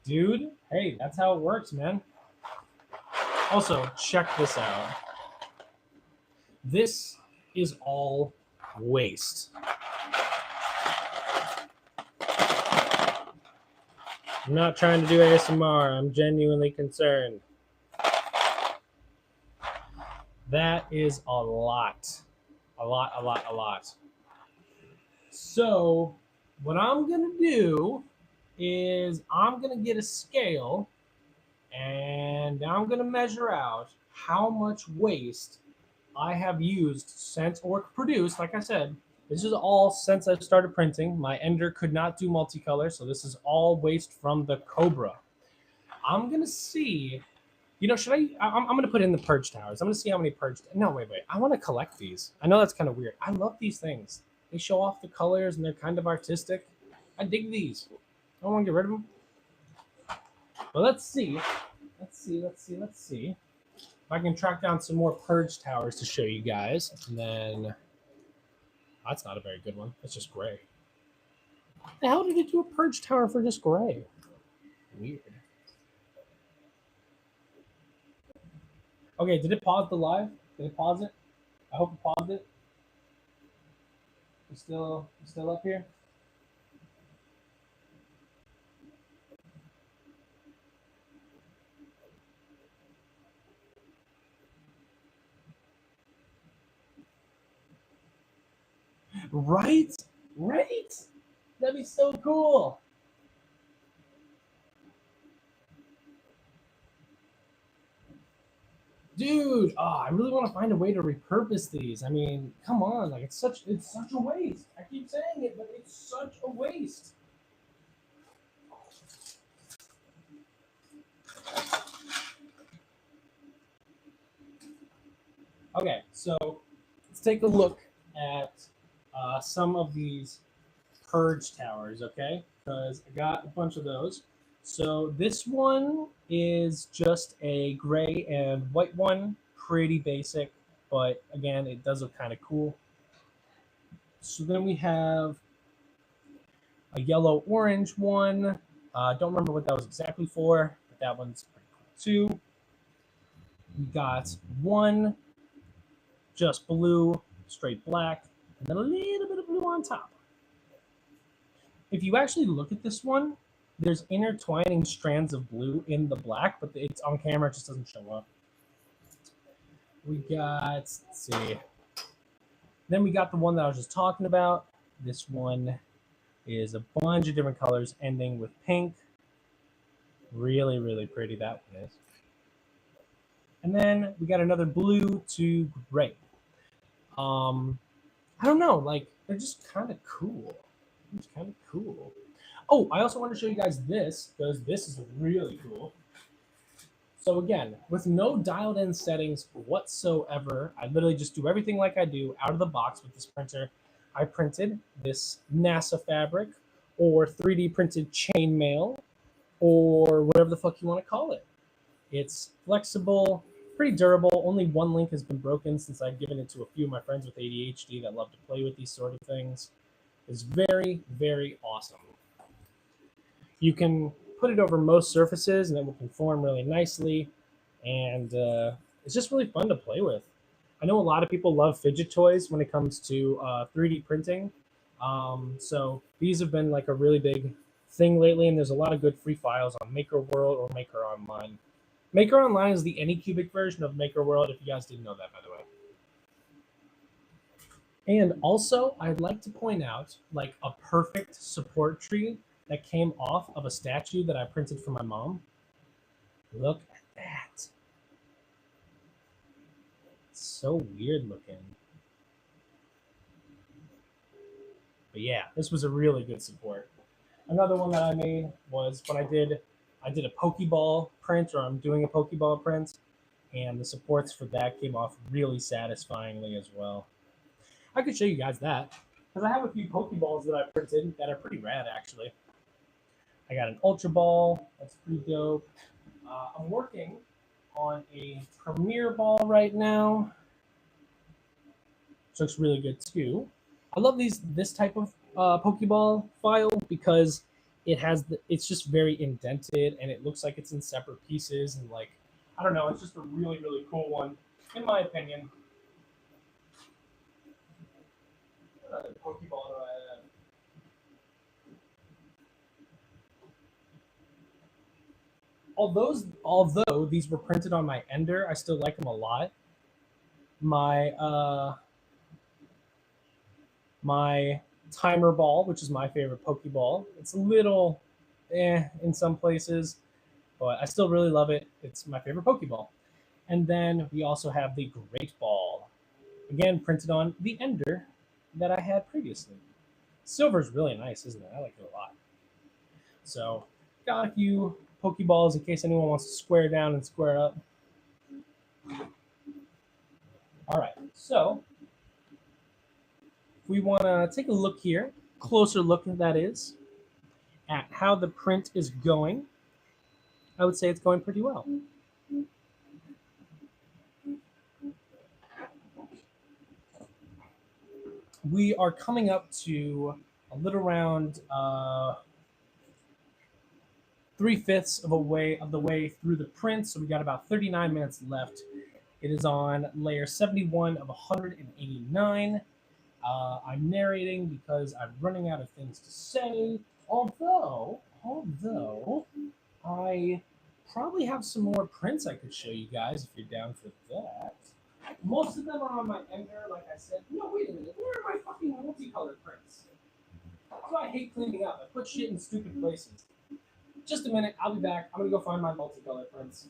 Dude, hey, that's how it works, man. Also, check this out. This is all waste. I'm not trying to do ASMR. I'm genuinely concerned. That is a lot. A lot, a lot, a lot. So what I'm going to do is I'm going to get a scale and I'm going to measure out how much waste I have used since, or produced, like I said, this is all since I started printing. My ender could not do multicolor, so this is all waste from the Kobra. I'm going to see, should I'm going to put in the purge towers. I'm going to see how many purge, no, wait. I want to collect these. I know that's kind of weird. I love these things. They show off the colors and they're kind of artistic. I dig these. I don't want to get rid of them. But let's see. Let's see. If I can track down some more purge towers to show you guys. And then, that's not a very good one. It's just gray. The hell did it do a purge tower for just gray? Weird. Okay, did it pause the live? Did it pause it? I hope it paused it. You still up here? Right? Right? That'd be so cool. Dude, I really want to find a way to repurpose these. I mean, come on, like it's such a waste. I keep saying it, but it's such a waste. Okay, so let's take a look at some of these purge towers, okay? Because I got a bunch of those. So this one is just a gray and white one, pretty basic, but again, it does look kind of cool. So then we have a yellow-orange one. Don't remember what that was exactly for, but that one's pretty cool too. We got one just blue, straight black, and then a little bit of blue on top. If you actually look at this one, there's intertwining strands of blue in the black, but it's on camera, it just doesn't show up. We got, let's see. Then we got the one that I was just talking about. This one is a bunch of different colors ending with pink. Really, really pretty that one is. And then we got another blue to gray. I don't know, like they're just kind of cool. It's kind of cool. Oh, I also want to show you guys this because this is really cool. So again, with no dialed in settings whatsoever, I literally just do everything like I do out of the box with this printer. I printed this NASA fabric or 3D printed chainmail or whatever the fuck you want to call it. It's flexible, pretty durable. Only one link has been broken since I've given it to a few of my friends with ADHD that love to play with these sort of things. It's very, very awesome. You can put it over most surfaces and it will conform really nicely. And it's just really fun to play with. I know a lot of people love fidget toys when it comes to 3D printing. So these have been like a really big thing lately, and there's a lot of good free files on Maker World or Maker Online. Maker Online is the Anycubic version of Maker World, if you guys didn't know that, by the way. And also, I'd like to point out like a perfect support tree that came off of a statue that I printed for my mom. Look at that. It's so weird looking. But yeah, this was a really good support. Another one that I made was when I did a Pokeball print, or I'm doing a Pokeball print, and the supports for that came off really satisfyingly as well. I could show you guys that because I have a few Pokeballs that I printed that are pretty rad actually. I got an Ultra Ball that's pretty dope. I'm working on a Premier Ball right now, which looks really good too. I love this type of Pokeball file because it's just very indented and it looks like it's in separate pieces, and like I don't know, it's just a really, really cool one in my opinion. Pokeball do I have? Although these were printed on my Ender, I still like them a lot. My Timer Ball, which is my favorite Pokeball, it's a little in some places, but I still really love it. It's my favorite Pokeball. And then we also have the Great Ball, again printed on the Ender that I had previously. Silver's really nice, isn't it? I like it a lot. So got a few Pokeballs in case anyone wants to square down and square up. All right, so if we want to take a look here, closer look that is, at how the print is going, I would say it's going pretty well. We are coming up to a little around 3/5 of the way through the print, so we got about 39 minutes left. It is on layer 71 of 189. I'm narrating because I'm running out of things to say. Although I probably have some more prints I could show you guys if you're down for that. Most of them are on my Ender, like I said. No, wait a minute. Where are my fucking multicolored prints? That's why I hate cleaning up. I put shit in stupid places. Just a minute. I'll be back. I'm going to go find my multicolored prints.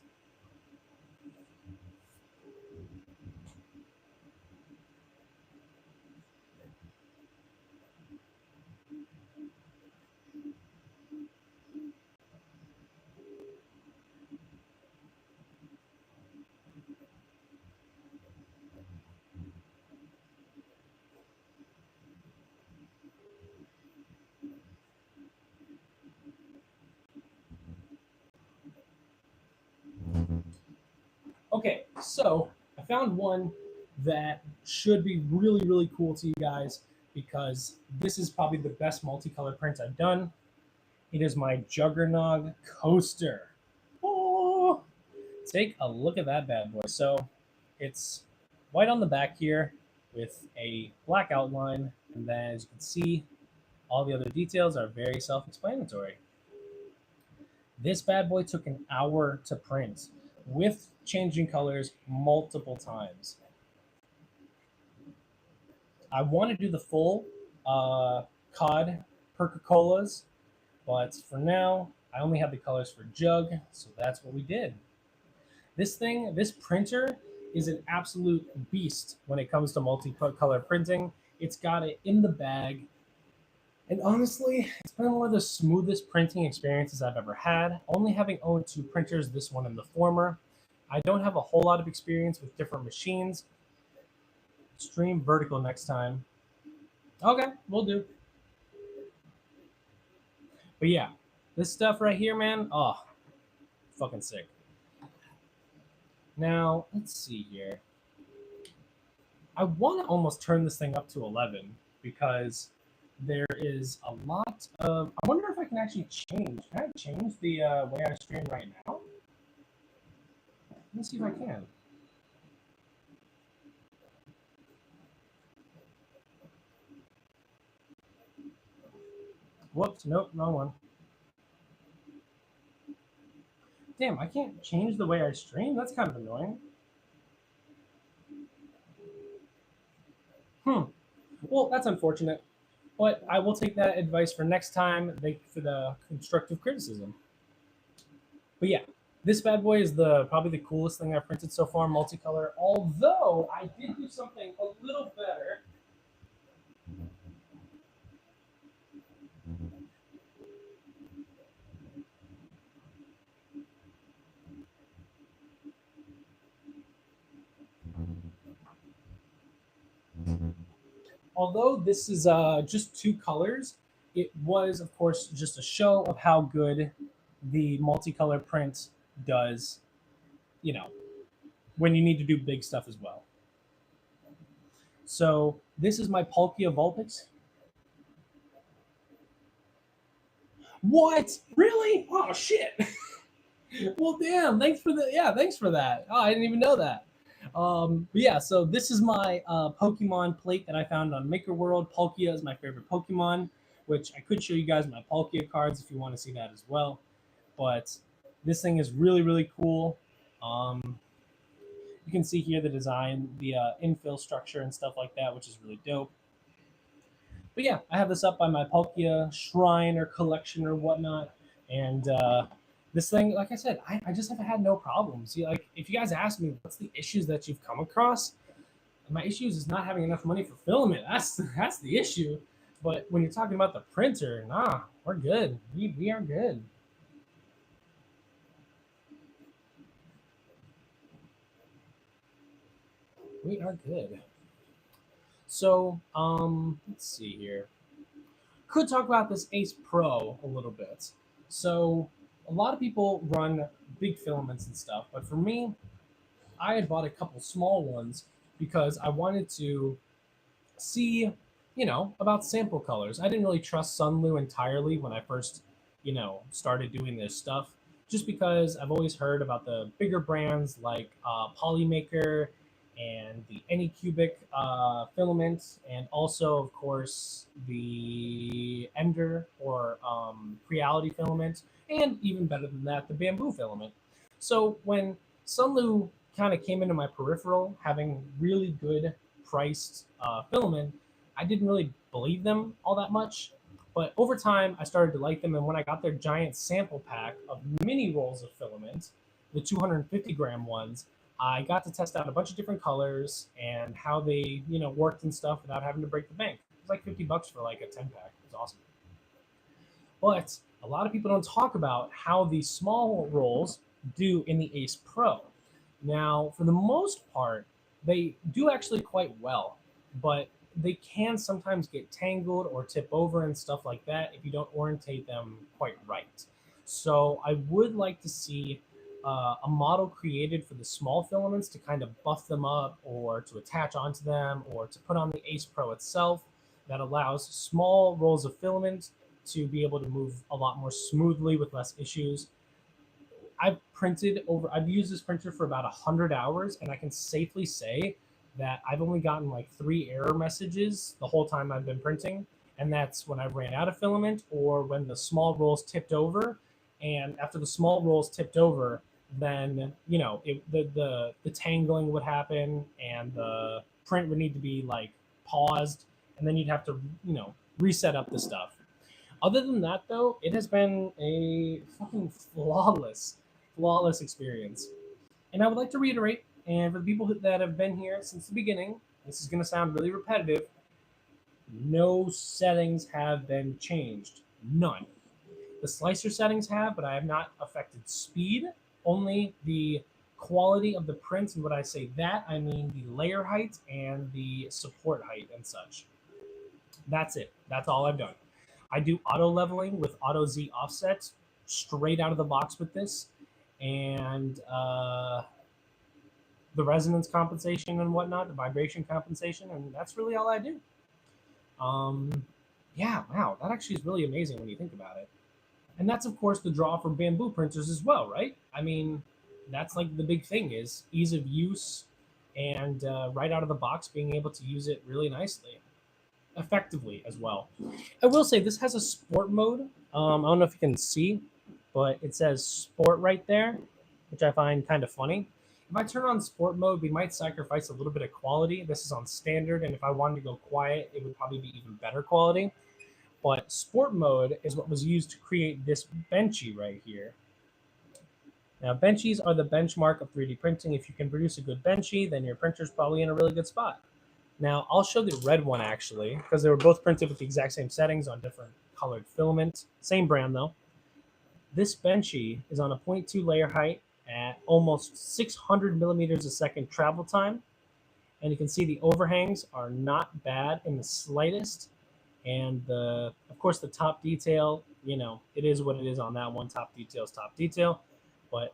Okay, so I found one that should be really, really cool to you guys because this is probably the best multicolored print I've done. It is my Juggernog coaster. Oh, take a look at that bad boy. So it's white on the back here with a black outline, and then as you can see, all the other details are very self-explanatory. This bad boy took an hour to print with changing colors multiple times. I want to do the full COD Perca-Colas, but for now, I only have the colors for Jug, so that's what we did. This printer is an absolute beast when it comes to multicolor printing. It's got it in the bag. And honestly, it's been one of the smoothest printing experiences I've ever had. Only having owned two printers, this one and the former, I don't have a whole lot of experience with different machines. Stream vertical next time. Okay, we'll do. But yeah, this stuff right here, man, oh, fucking sick. Now, let's see here. I want to almost turn this thing up to 11 because there is a lot of... I wonder if I can actually change. Can I change the way I stream right now? Let me see if I can. Whoops, nope, wrong one. Damn, I can't change the way I stream? That's kind of annoying. Well, that's unfortunate. But I will take that advice for next time. Thank you for the constructive criticism. But yeah, this bad boy is probably the coolest thing I've printed so far, multicolor. Although I did do something a little better. Although this is just two colors, it was, of course, just a show of how good the multicolor print does, you know, when you need to do big stuff as well. So this is my Palkia Vulpix. What? Really? Oh, shit. Well, damn. Thanks for that. Oh, I didn't even know that. But yeah, so this is my Pokemon plate that I found on Maker World. Palkia is my favorite Pokemon, which I could show you guys my Palkia cards if you want to see that as well. But This thing is really, really cool. Um, you can see here the design, the infill structure and stuff like that, which is really dope. But yeah, I have this up by my Palkia shrine or collection or whatnot, and this thing, like I said, I just have had no problems. See, like if you guys ask me what's the issues that you've come across, my issues is not having enough money for filament. That's the issue. But when you're talking about the printer, nah, we're good. We are good. We are good. So, let's see here. Could talk about this Ace Pro a little bit. So, a lot of people run big filaments and stuff, but for me, I had bought a couple small ones because I wanted to see, about sample colors. I didn't really trust Sunlu entirely when I first, started doing this stuff, just because I've always heard about the bigger brands like Polymaker and the Anycubic filament, and also, of course, the Ender or Creality filament, and even better than that, the Bamboo filament. So when Sunlu kind of came into my peripheral, having really good priced filament, I didn't really believe them all that much. But over time, I started to like them, and when I got their giant sample pack of mini rolls of filament, the 250-gram ones, I got to test out a bunch of different colors and how they, worked and stuff without having to break the bank. It was like $50 for like a 10 pack. It was awesome. But a lot of people don't talk about how these small rolls do in the Ace Pro. Now, for the most part, they do actually quite well, but they can sometimes get tangled or tip over and stuff like that if you don't orientate them quite right. So I would like to see a model created for the small filaments to kind of buff them up or to attach onto them or to put on the Ace Pro itself that allows small rolls of filament to be able to move a lot more smoothly with less issues. I've used this printer for about 100 hours, and I can safely say that I've only gotten like 3 error messages the whole time I've been printing. And that's when I ran out of filament or when the small rolls tipped over. And after the small rolls tipped over, then, the tangling would happen and the print would need to be like paused. And then you'd have to, reset up the stuff. Other than that, though, it has been a fucking flawless experience. And I would like to reiterate, and for the people that have been here since the beginning, this is going to sound really repetitive. No settings have been changed. None. The slicer settings have, but I have not affected speed. Only the quality of the prints, and when I say that, I mean the layer height and the support height and such. That's it. That's all I've done. I do auto leveling with auto Z offsets straight out of the box with this, and the resonance compensation and whatnot, the vibration compensation, and that's really all I do. Um, yeah, wow, that actually is really amazing when you think about it. And that's of course the draw for bamboo printers as well, right? I mean, that's like the big thing is ease of use and right out of the box being able to use it really nicely, effectively as well. I will say this has a sport mode. I don't know if you can see, but it says sport right there, which I find kind of funny. If I turn on sport mode, we might sacrifice a little bit of quality. This is on standard, and if I wanted to go quiet, it would probably be even better quality. But sport mode is what was used to create this benchy right here. Now, benchies are the benchmark of 3D printing. If you can produce a good benchy, then your printer's probably in a really good spot. Now, I'll show the red one actually, because they were both printed with the exact same settings on different colored filament. Same brand though. This benchy is on a 0.2 layer height at almost 600 millimeters a second travel time. And you can see the overhangs are not bad in the slightest. And of course, the top detail, it is what it is on that one. Top detail is top detail. But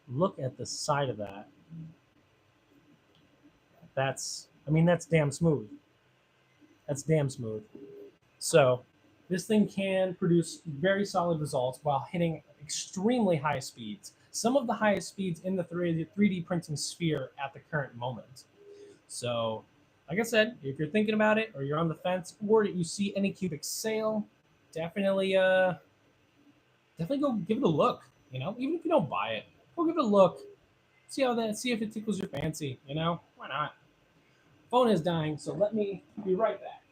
look at the side of that. That's damn smooth. That's damn smooth. So this thing can produce very solid results while hitting extremely high speeds. Some of the highest speeds in the 3D printing sphere at the current moment. So, like I said, if you're thinking about it or you're on the fence or you see Anycubic sale, definitely go give it a look. You know, even if you don't buy it, go give it a look. See if it tickles your fancy. You know, why not? Phone is dying, so let me be right back.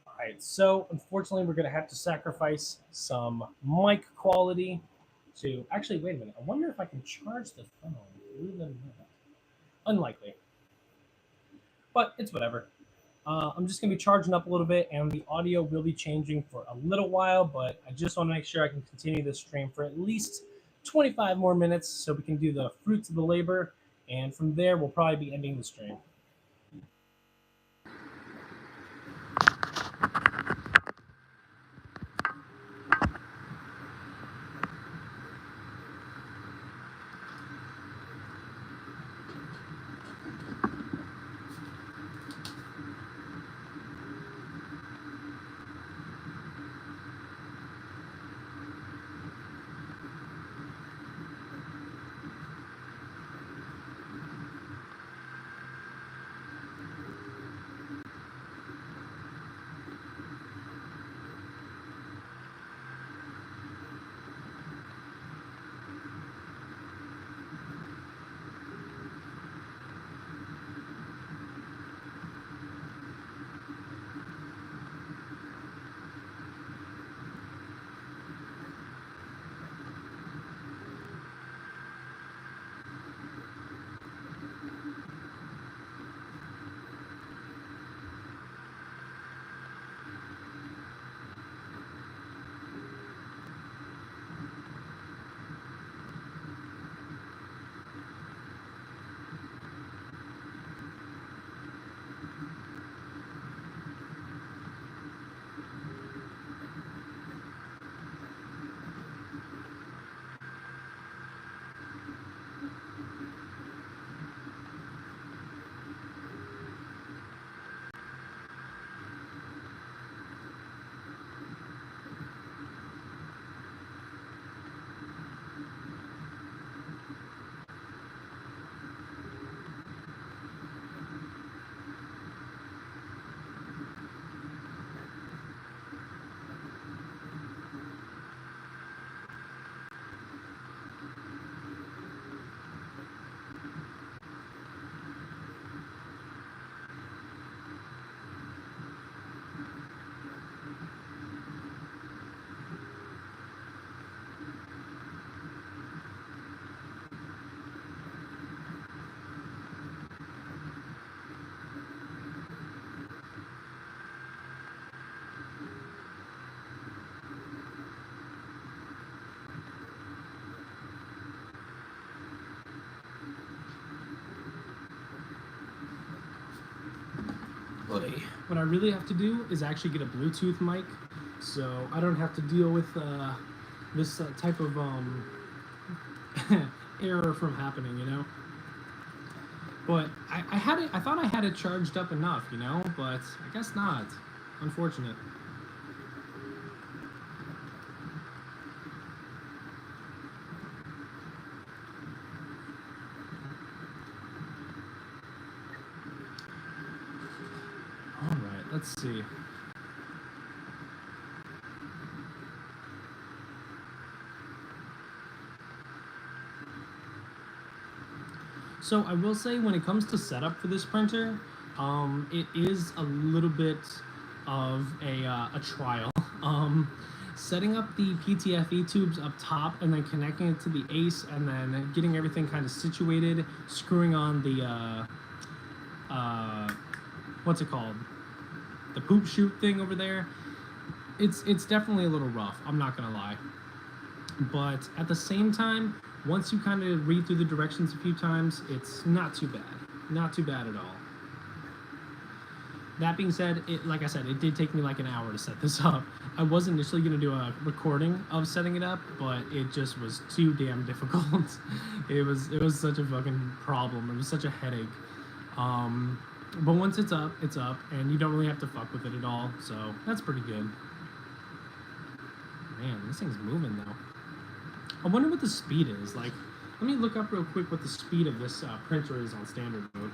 All right, so unfortunately, we're gonna have to sacrifice some mic quality to actually. Wait a minute. I wonder if I can charge the phone through the mic. Unlikely, but it's whatever. I'm just going to be charging up a little bit, and the audio will be changing for a little while, but I just want to make sure I can continue this stream for at least 25 more minutes so we can do the fruits of the labor, and from there, we'll probably be ending the stream. What I really have to do is actually get a Bluetooth mic, so I don't have to deal with this type of error from happening, you know. But I had it. I thought I had it charged up enough, you know, but I guess not. Unfortunate. All right, let's see. So I will say, when it comes to setup for this printer, it is a little bit of a trial. Setting up the PTFE tubes up top and then connecting it to the ACE and then getting everything kind of situated, screwing on the what's it called? The poop chute thing over there. it's definitely a little rough, I'm not gonna lie. But at the same time, once you kind of read through the directions a few times, it's not too bad. Not too bad at all. That being said, like I said, it did take me like an hour to set this up. I was initially going to do a recording of setting it up, but it just was too damn difficult. It was such a fucking problem. It was such a headache. But once it's up, and you don't really have to fuck with it at all. So that's pretty good. Man, this thing's moving though. I wonder what the speed is. Like, let me look up real quick what the speed of this printer is on standard mode.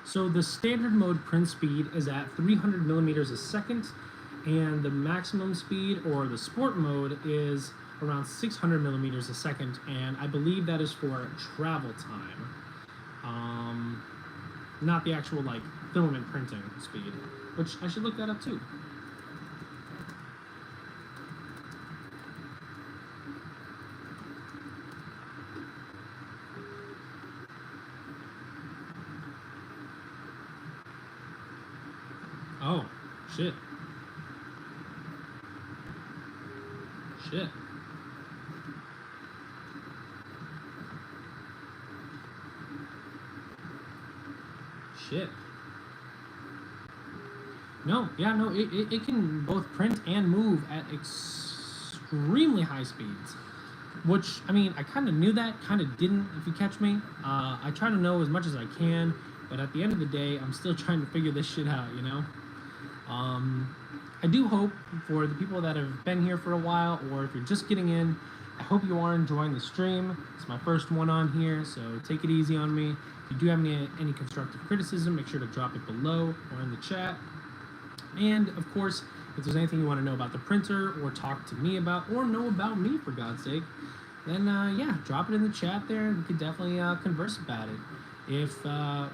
So the standard mode print speed is at 300 millimeters a second, and the maximum speed, or the sport mode, is around 600 millimeters a second, and I believe that is for travel time. Not the actual like filament printing speed, which I should look that up too. Oh, shit. Shit. Shit. No, yeah, no, it can both print and move at extremely high speeds. Which, I mean, I kind of knew that, kind of didn't, if you catch me. I try to know as much as I can, but at the end of the day, I'm still trying to figure this shit out, you know? I do hope for the people that have been here for a while, or if you're just getting in, I hope you are enjoying the stream. It's my first one on here, so take it easy on me. If you do have any constructive criticism, make sure to drop it below or in the chat. And of course, if there's anything you want to know about the printer, or talk to me about, or know about me for God's sake, then yeah, drop it in the chat there, and we could definitely converse about it. If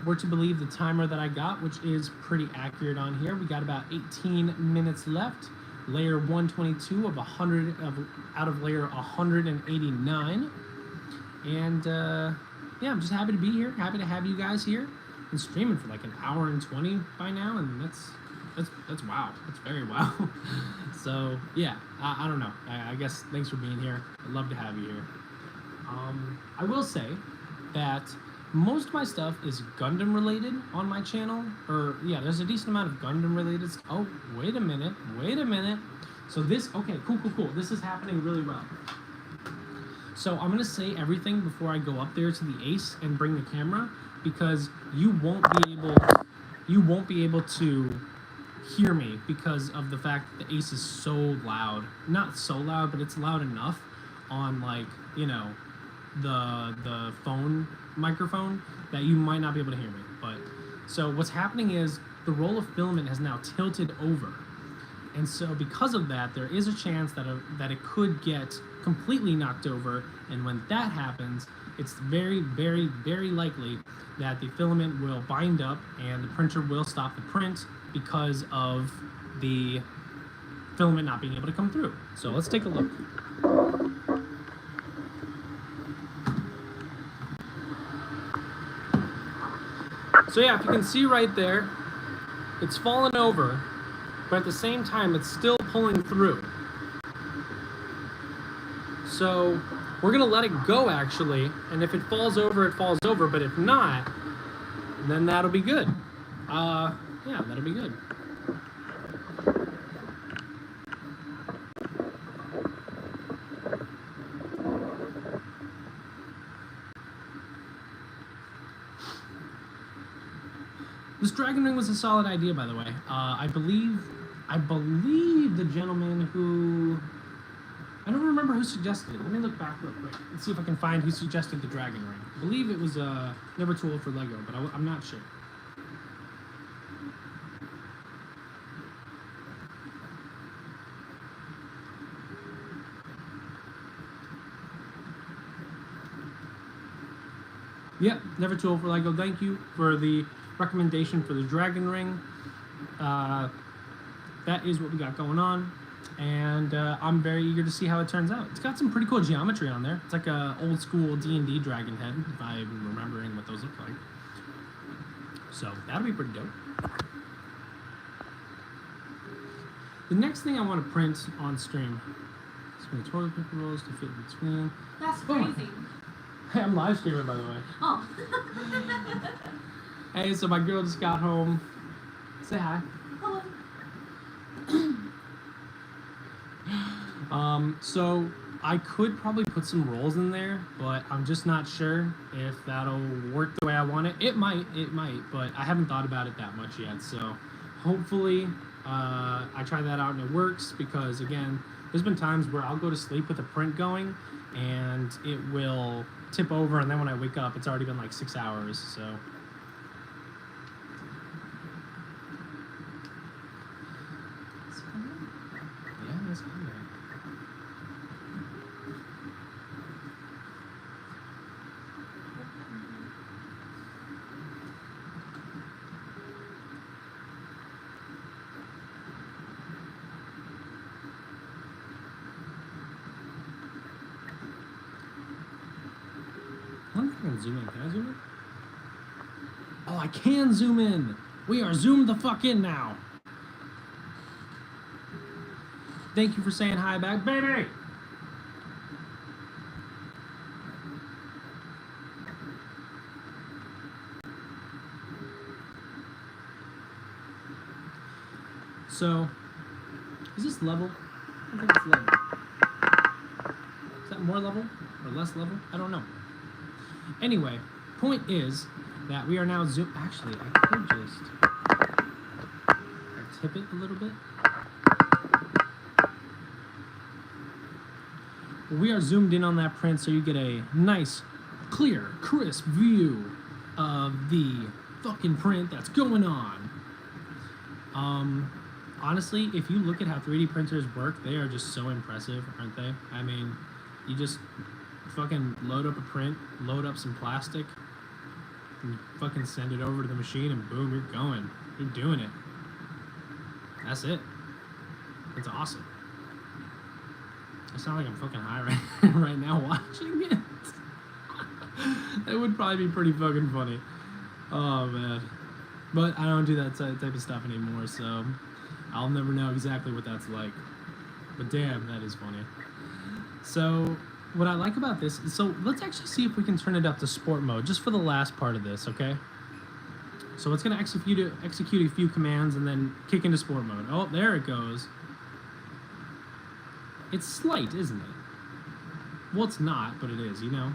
we're to believe the timer that I got, which is pretty accurate on here, we got about 18 minutes left. Layer 122 of 100 out of layer 189. And yeah, I'm just happy to be here. Happy to have you guys here. Been streaming for like an hour and 20 by now, and that's wow. That's very wow. So yeah, I don't know. I guess thanks for being here. I'd love to have you here. I will say that most of my stuff is Gundam related on my channel, or yeah, there's a decent amount of Gundam related. Oh, wait a minute. So this, okay, cool. This is happening really well. So I'm gonna say everything before I go up there to the Ace and bring the camera, because you won't be able to hear me because of the fact that the Ace is so loud. Not so loud, but it's loud enough on, like, you know, the phone microphone that you might not be able to hear me. But so what's happening is the roll of filament has now tilted over, and so because of that, there is a chance that it could get completely knocked over, and when that happens, it's very, very, very likely that the filament will bind up and the printer will stop the print because of the filament not being able to come through. So let's take a look. So yeah, if you can see right there, it's fallen over, but at the same time, it's still pulling through. So we're gonna let it go actually, and if it falls over, it falls over, but if not, then that'll be good. Yeah, that'll be good. This dragon ring was a solid idea, by the way. I believe I believe the gentleman who, I don't remember who suggested it. Let me look back real quick and see if I can find who suggested the dragon ring. I believe it was Never Too Old for Lego, but I'm not sure. Yep, Never Too Old for Lego. Thank you for the recommendation for the dragon ring. That is what we got going on, and I'm very eager to see how it turns out. It's got some pretty cool geometry on there. It's like a old school D&D dragon head, if I'm remembering what those look like. So that'll be pretty dope. The next thing I want to print on stream. Some toilet paper rolls to fit between. That's crazy. Hey, I'm live streaming, by the way. Oh. Hey, so my girl just got home. Say hi. Hello. So I could probably put some rolls in there, but I'm just not sure if that'll work the way I want it. It might, but I haven't thought about it that much yet. So hopefully I try that out and it works, because again, there's been times where I'll go to sleep with a print going and it will tip over, and then when I wake up, it's already been like 6 hours, so. Yeah, that's fine. I don't think I can zoom in. Can I zoom in? Oh, I can zoom in. We are zoomed the fuck in now. Thank you for saying hi back, baby. So, is this level? I think it's level. Is that more level or less level? I don't know. Anyway, point is that we are now zoom. Actually, I could just tip it a little bit. We are zoomed in on that print, so you get a nice, clear, crisp view of the fucking print that's going on. Honestly, if you look at how 3D printers work, they are just so impressive, aren't they? I mean, you just fucking load up a print, load up some plastic, and you fucking send it over to the machine, and boom, you're going. You're doing it. That's it. It's awesome. I sound like I'm fucking high right now watching it. That would probably be pretty fucking funny. Oh, man. But I don't do that type of stuff anymore, so I'll never know exactly what that's like. But damn, that is funny. So what I like about this is, so let's actually see if we can turn it up to sport mode just for the last part of this, okay? So it's going to execute a few commands and then kick into sport mode. Oh, there it goes. It's slight, isn't it? Well, it's not, but it is, you know?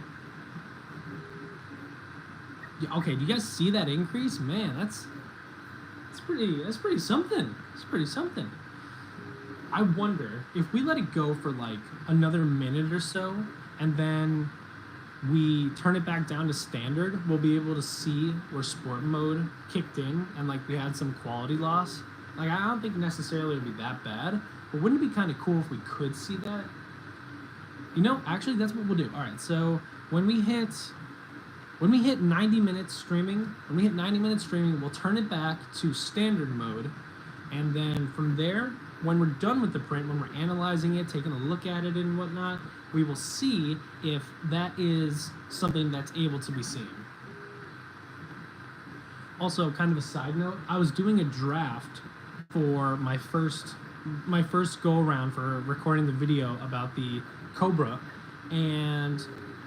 Yeah, okay, do you guys see that increase? Man, that's pretty something. It's pretty something. I wonder if we let it go for like another minute or so, and then we turn it back down to standard, we'll be able to see where sport mode kicked in and like we had some quality loss. Like, I don't think necessarily it'd be that bad, but wouldn't it be kind of cool if we could see that? You know, actually, that's what we'll do. All right, so when we hit 90 minutes streaming, we'll turn it back to standard mode, and then from there, when we're done with the print, when we're analyzing it, taking a look at it and whatnot, we will see if that is something that's able to be seen. Also, kind of a side note, I was doing a draft for my first go around for recording the video about the Kobra, and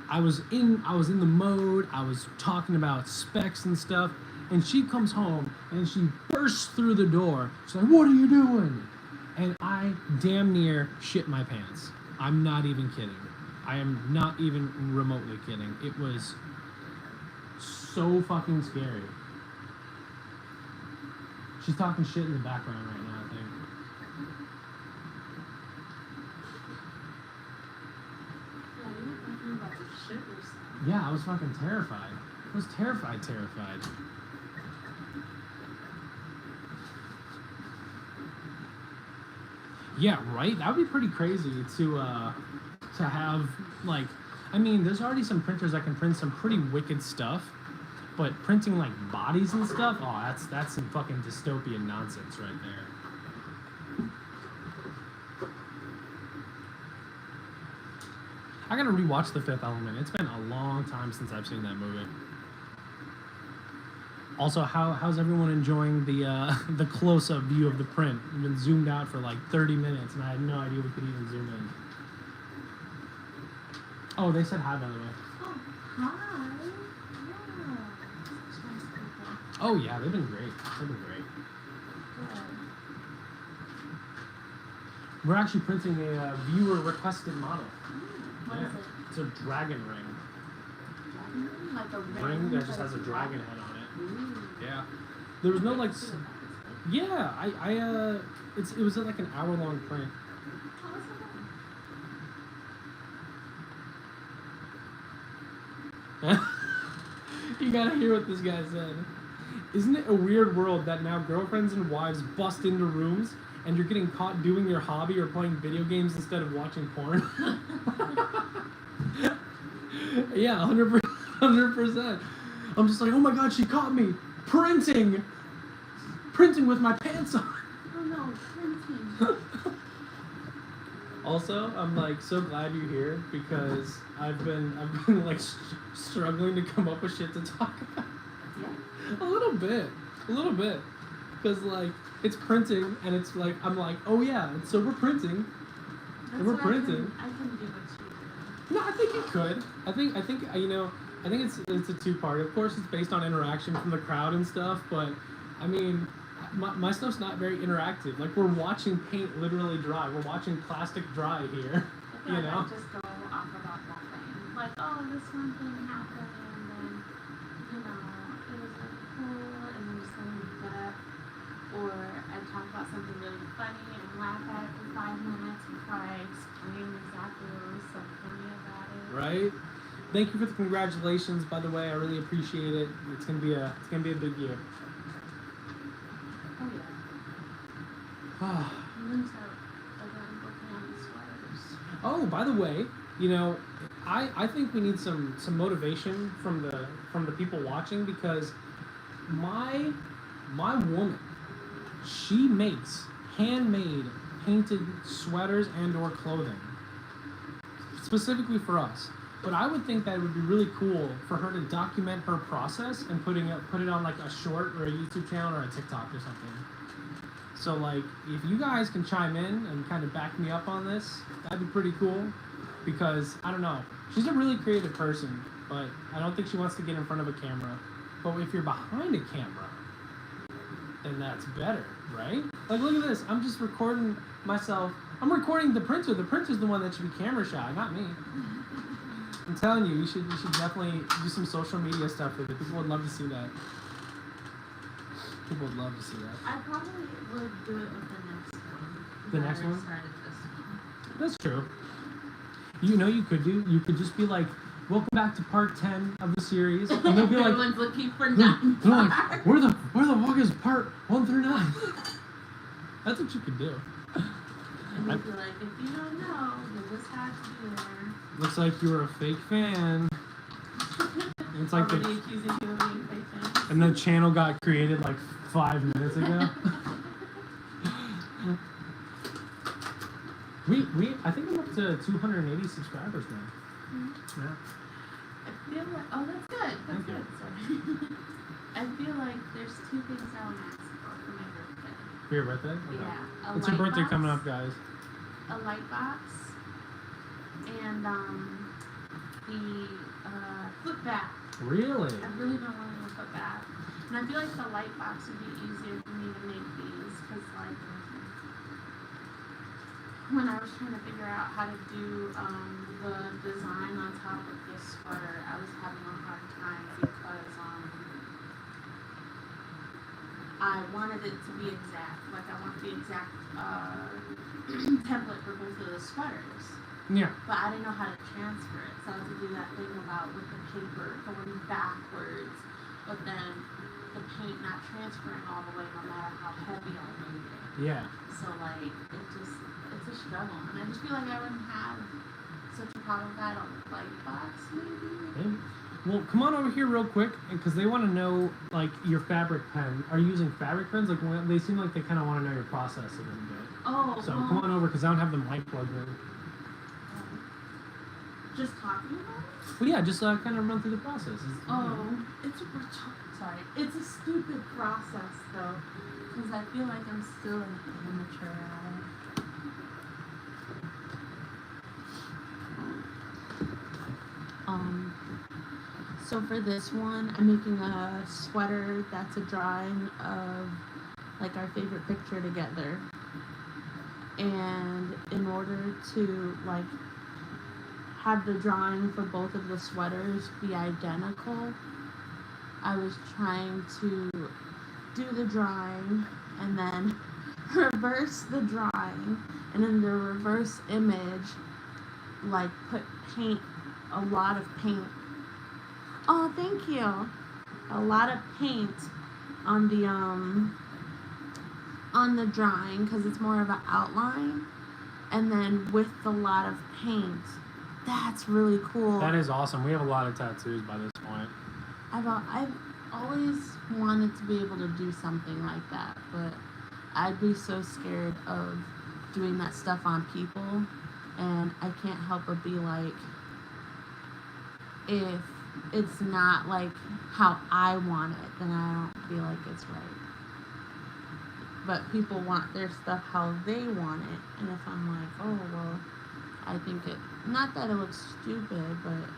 I was in the mode, I was talking about specs and stuff, and she comes home and she bursts through the door. She's like, "What are you doing?" And I damn near shit my pants. I'm not even kidding. I am not even remotely kidding. It was so fucking scary. She's talking shit in the background right now, I think. Shivers. Yeah, I was fucking terrified. I was terrified. Yeah, right? That would be pretty crazy to have, like, I mean, there's already some printers that can print some pretty wicked stuff, but printing, like, bodies and stuff, oh, that's some fucking dystopian nonsense right there. I gotta rewatch The Fifth Element. It's been a long time since I've seen that movie. Also, how's everyone enjoying the close-up view of the print? We've been zoomed out for like 30 minutes, and I had no idea we could even zoom in. Oh, they said hi, by the way. Oh, hi. Yeah. Such nice people. Oh yeah, they've been great. Good. We're actually printing a viewer-requested model. What Yeah. is it? It's a dragon ring. Dragon? Like a Ring that just has a dragon head on it. Ooh. Yeah. There was no like. Let's see what that is. Yeah, it was like an hour-long print. Oh, that's not bad. You gotta hear what this guy said. Isn't it a weird world that now girlfriends and wives bust into rooms and you're getting caught doing your hobby or playing video games instead of watching porn? Yeah, 100%. I'm just like, oh my god, she caught me printing with my pants on. Oh no, printing. Also, I'm like so glad you're here because I've been like struggling to come up with shit to talk about. Yeah. A little bit, because like it's printing and it's like I'm like, oh yeah, so we're printing. That's We're what printing. I can do what you do. No, I think you could. I think I think it's a two-part. Of course, it's based on interaction from the crowd and stuff, but I mean, my stuff's not very interactive. Like we're watching paint literally dry. We're watching plastic dry here. I feel You like know? I just go off about nothing. Like, oh, this one thing happened, and you know, it was really cool, and then just let me get up. Or I talk about something really funny and laugh at it for 5 minutes before I explain exactly what was so funny about it. Right? Thank you for the congratulations, by the way. I really appreciate it. It's gonna be a big year. Oh yeah. And then so again working on the sweaters. Oh, by the way, you know, I think we need some motivation from the people watching because my woman, she makes handmade painted sweaters and or clothing specifically for us. But I would think that it would be really cool for her to document her process and put it on like a short or a YouTube channel or a TikTok or something. So like, if you guys can chime in and kind of back me up on this, that'd be pretty cool. Because I don't know, she's a really creative person, but I don't think she wants to get in front of a camera. But if you're behind a camera, then that's better, right? Like, look at this. I'm just recording myself. I'm recording the printer. The printer's the one that should be camera shy, not me. I'm telling you, you should definitely do some social media stuff with it. People would love to see that. People would love to see that. I probably would do it with the next one. The if I next already one? started this one. That's true. You know, you could just be like, welcome back to part 10 of the series, and they'll be like, Everyone's looking for they're 9 like, parts. where the fuck is part 1 through 9? That's what you could do. And they'd be like, if you don't know, you'll just have to be there. Looks like you were a fake fan. It's like Already accusing you of being fake fans. and the channel got created like 5 minutes ago. I think I'm up to 280 subscribers now. Mm-hmm. Yeah. I feel like, oh, that's good. That's Thank you. good. Sorry. I feel like there's 2 things I want to ask for my birthday. For your birthday? Okay. Yeah. What's your birthday coming up, guys? A light box. And the foot bath. Really? I've really been wanting a foot bath. And I feel like the light box would be easier for me to make these because like when I was trying to figure out how to do the design on top of this sweater, I was having a hard time because I wanted it to be exact. Like I want the exact template for both of the sweaters. Yeah. But I didn't know how to transfer it, so I had to do that thing about with the paper going backwards, but then the paint not transferring all the way no matter how heavy I made it. Yeah. So like it's a struggle, and I just feel like I wouldn't have such a problem if I had a light box maybe. Well, come on over here real quick, because they want to know like your fabric pen. Are you using fabric pens? Like they seem like they kind of want to know your process a little bit. Oh. So come on over, because I don't have the mic plugged in. Just talking about it? Well, yeah, just kind of run through the process. It's a stupid process though, because I feel like I'm still an amateur at it. So for this one, I'm making a sweater that's a drawing of like our favorite picture together. And in order to like have the drawing for both of the sweaters be identical, I was trying to do the drawing and then reverse the drawing, and in the reverse image like put paint, a lot of paint. Oh, thank you. A lot of paint on the drawing because it's more of an outline, and then with a lot of paint. That's really cool. That is awesome. We have a lot of tattoos by this point. I've always wanted to be able to do something like that, but I'd be so scared of doing that stuff on people, and I can't help but be like, if it's not like how I want it, then I don't feel like it's right. But people want their stuff how they want it, and if I'm like, oh well, I think it, not that it looks stupid, but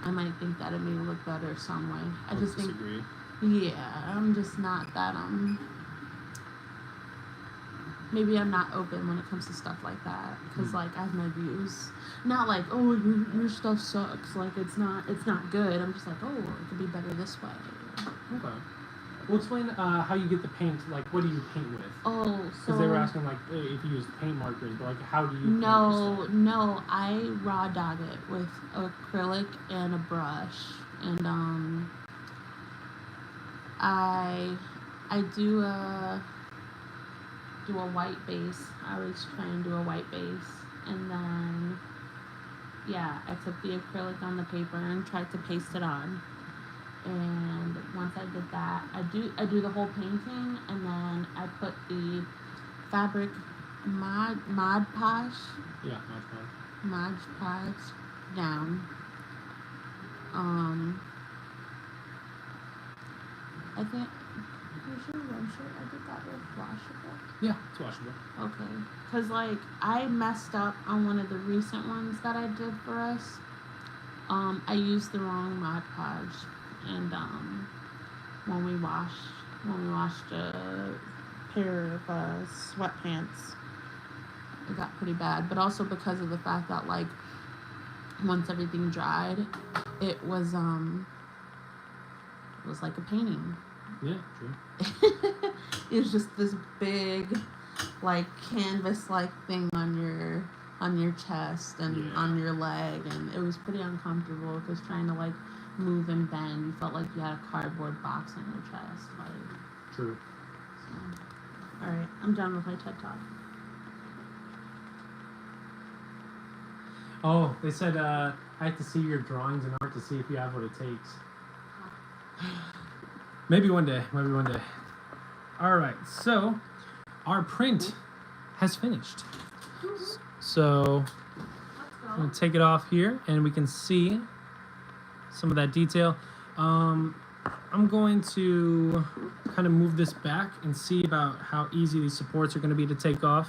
I might think that it may look better some way. I just think, yeah, I'm just not that maybe I'm not open when it comes to stuff like that, because like I have my views, not like, oh, your stuff sucks, like it's not good. I'm just like, oh, it could be better this way. Okay. Well, explain how you get the paint. Like, what do you paint with? Oh, so because they were asking like if you use paint markers, but like how do you? No, I raw dog it with acrylic and a brush, and I do a white base. I always try and do a white base, and then yeah, I took the acrylic on the paper and tried to paste it on. And once I did that, I do the whole painting, and then I put the fabric Mod Podge. Yeah, Mod Podge down. I think. I'm sure I did that with washable. Yeah, it's washable. Okay, cause like I messed up on one of the recent ones that I did for us. I used the wrong Mod Podge, and when we washed a pair of sweatpants, it got pretty bad. But also because of the fact that like once everything dried, it was like a painting. Yeah, true. It was just this big, like canvas-like thing on your chest and on your leg, and it was pretty uncomfortable because trying to like move and bend, you felt like you had a cardboard box on your chest. Like, true. So, all right, I'm done with my TED Talk. Oh, they said I have to see your drawings in art to see if you have what it takes. Maybe one day. All right, so our print has finished. So I'm going to take it off here, and we can see some of that detail. I'm going to kind of move this back and see about how easy these supports are going to be to take off.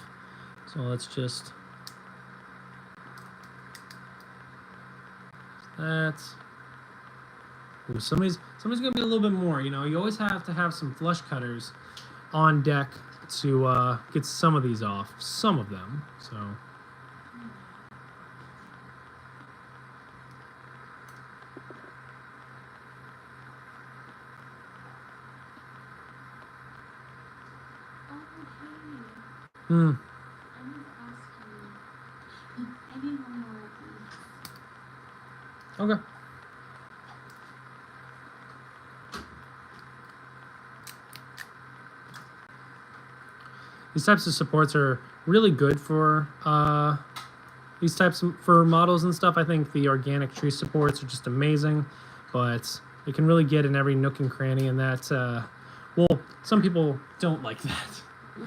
So let's just... That's... Ooh, somebody's gonna be a little bit more, you know. You always have to have some flush cutters on deck to get some of these off, some of them. So I need to ask you, did anyone Okay. These types of supports are really good for these types for models and stuff. I think the organic tree supports are just amazing, but it can really get in every nook and cranny, and that well, some people don't like that. All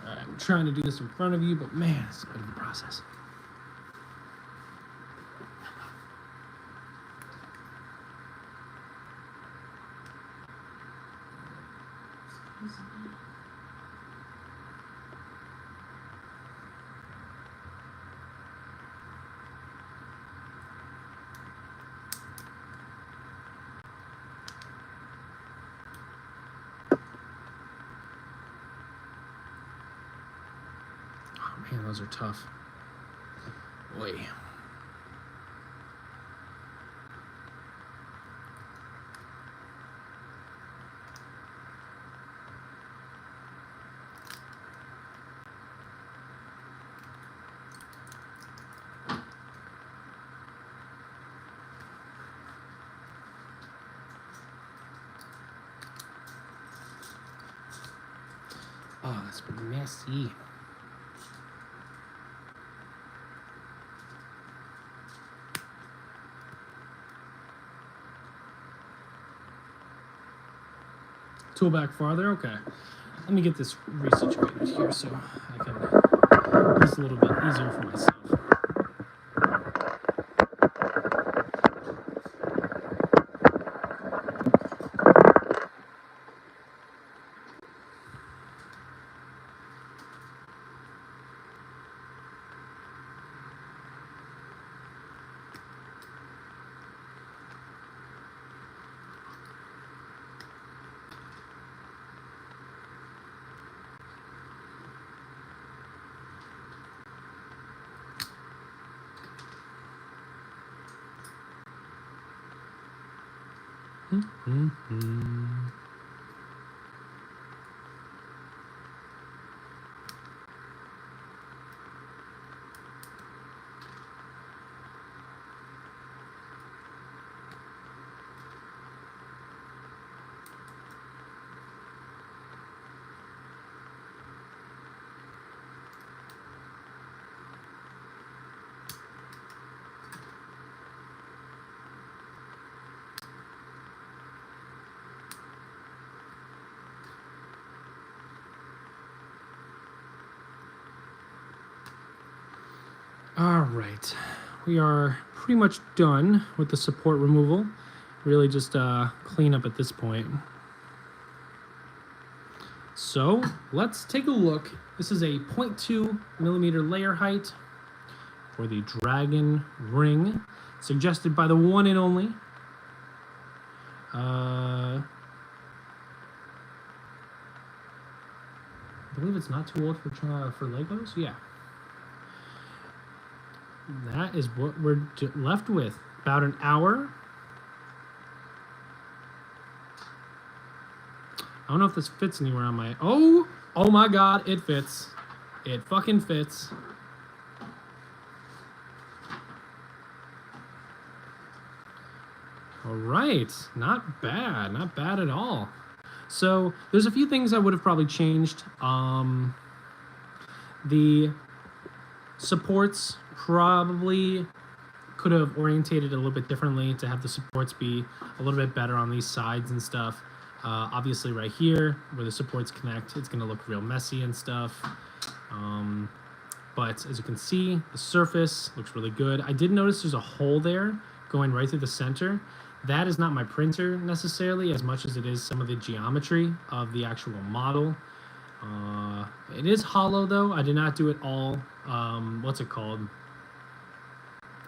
right, I'm trying to do this in front of you, but man, it's a bit of a process. Oh man, those are tough. Boy. Oh, that's messy. Tool back farther. Okay. Let me get this resituated here so I can do this a little bit easier for myself. All right, we are pretty much done with the support removal. Really just clean up at this point. So let's take a look. This is a 0.2 millimeter layer height for the Dragon Ring, suggested by the one and only. I believe it's not too old for Legos. Yeah. That is what we're left with. About an hour. I don't know if this fits anywhere on my... Oh my God, it fits. It fucking fits. All right, not bad at all. So there's a few things I would have probably changed. The supports probably could have orientated a little bit differently to have the supports be a little bit better on these sides and stuff. Obviously right here where the supports connect, it's going to look real messy and stuff. But as you can see, the surface looks really good. I did notice there's a hole there going right through the center. That is not my printer necessarily as much as it is some of the geometry of the actual model. It is hollow though. I did not do it all, what's it called?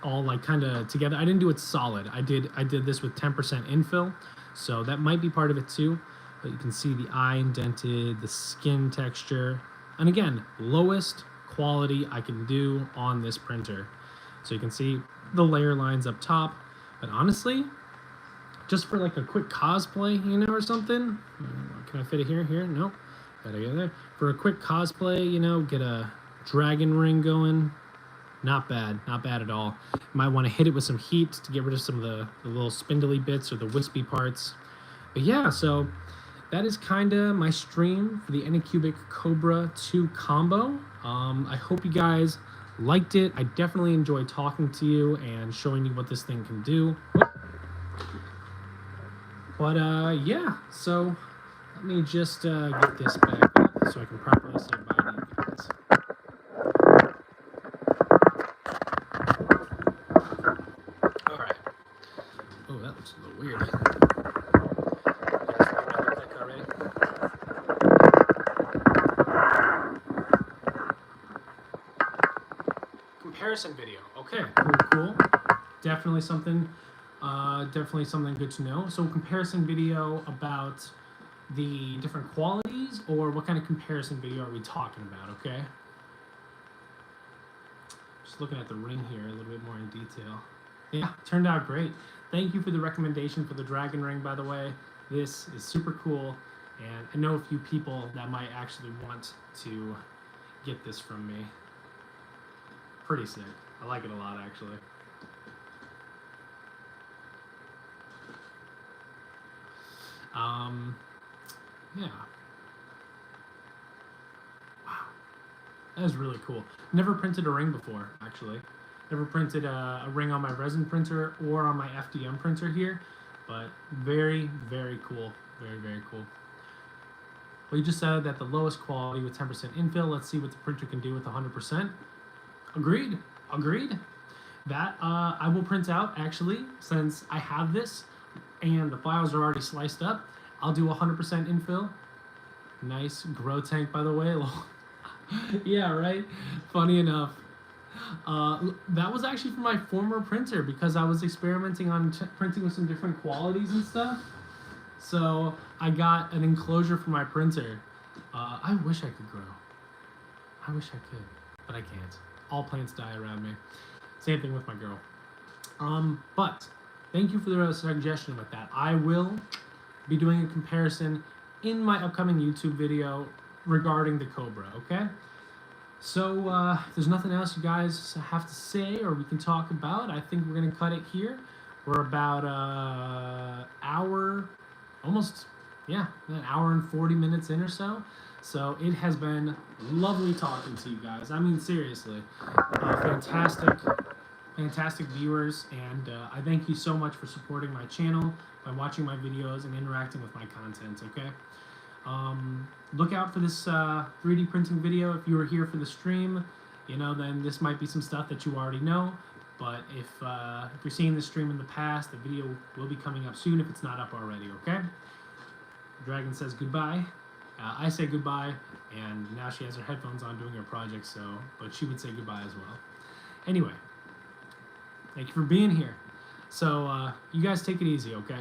All like kind of together. I didn't do it solid. I did this with 10% infill. So that might be part of it too. But you can see the eye indented, the skin texture. And again, lowest quality I can do on this printer. So you can see the layer lines up top. But honestly, just for like a quick cosplay, you know, or something. Can I fit it here? Here? No. Gotta get there. For a quick cosplay, you know, get a dragon ring going. Not bad, not bad at all. Might want to hit it with some heat to get rid of some of the little spindly bits or the wispy parts. But yeah, so that is kind of my stream for the Anycubic Kobra 2 combo. I hope you guys liked it. I definitely enjoyed talking to you and showing you what this thing can do. But yeah, so let me just get this back up so I can properly say bye to you guys. All right. Oh, that looks a little weird. You guys know what I look like already? Comparison video. Okay, cool. Definitely something good to know. So comparison video about the different qualities, or what kind of comparison video are we talking about? Okay. Just looking at the ring here a little bit more in detail. Yeah, turned out great. Thank you for the recommendation for the dragon ring, by the way. This is super cool, and I know a few people that might actually want to get this from me. Pretty sick. I like it a lot, actually. Yeah. Wow. That is really cool. Never printed a ring before, actually. Never printed a ring on my resin printer or on my FDM printer here, but very, very cool. Very, very cool. Well, you just said that the lowest quality with 10% infill. Let's see what the printer can do with 100%. Agreed. Agreed. That I will print out, actually, since I have this and the files are already sliced up. I'll do 100% infill. Nice grow tank, by the way. Yeah, right? Funny enough. That was actually from my former printer because I was experimenting on printing with some different qualities and stuff. So I got an enclosure for my printer. I wish I could grow. I wish I could, but I can't. All plants die around me. Same thing with my girl. But thank you for the suggestion with that. I will be doing a comparison in my upcoming YouTube video regarding the Kobra, okay? So if there's nothing else you guys have to say or we can talk about, I think we're going to cut it here. We're about an hour, almost, yeah, an hour and 40 minutes in or so. So it has been lovely talking to you guys. I mean, seriously, fantastic viewers, and I thank you so much for supporting my channel by watching my videos and interacting with my content, okay? Look out for this 3D printing video. If you were here for the stream, you know, then this might be some stuff that you already know, but if you're seeing this stream in the past, the video will be coming up soon if it's not up already, okay? Dragon says goodbye. I say goodbye, and now she has her headphones on doing her project, so, but she would say goodbye as well. Anyway, thank you for being here. So, you guys take it easy, okay?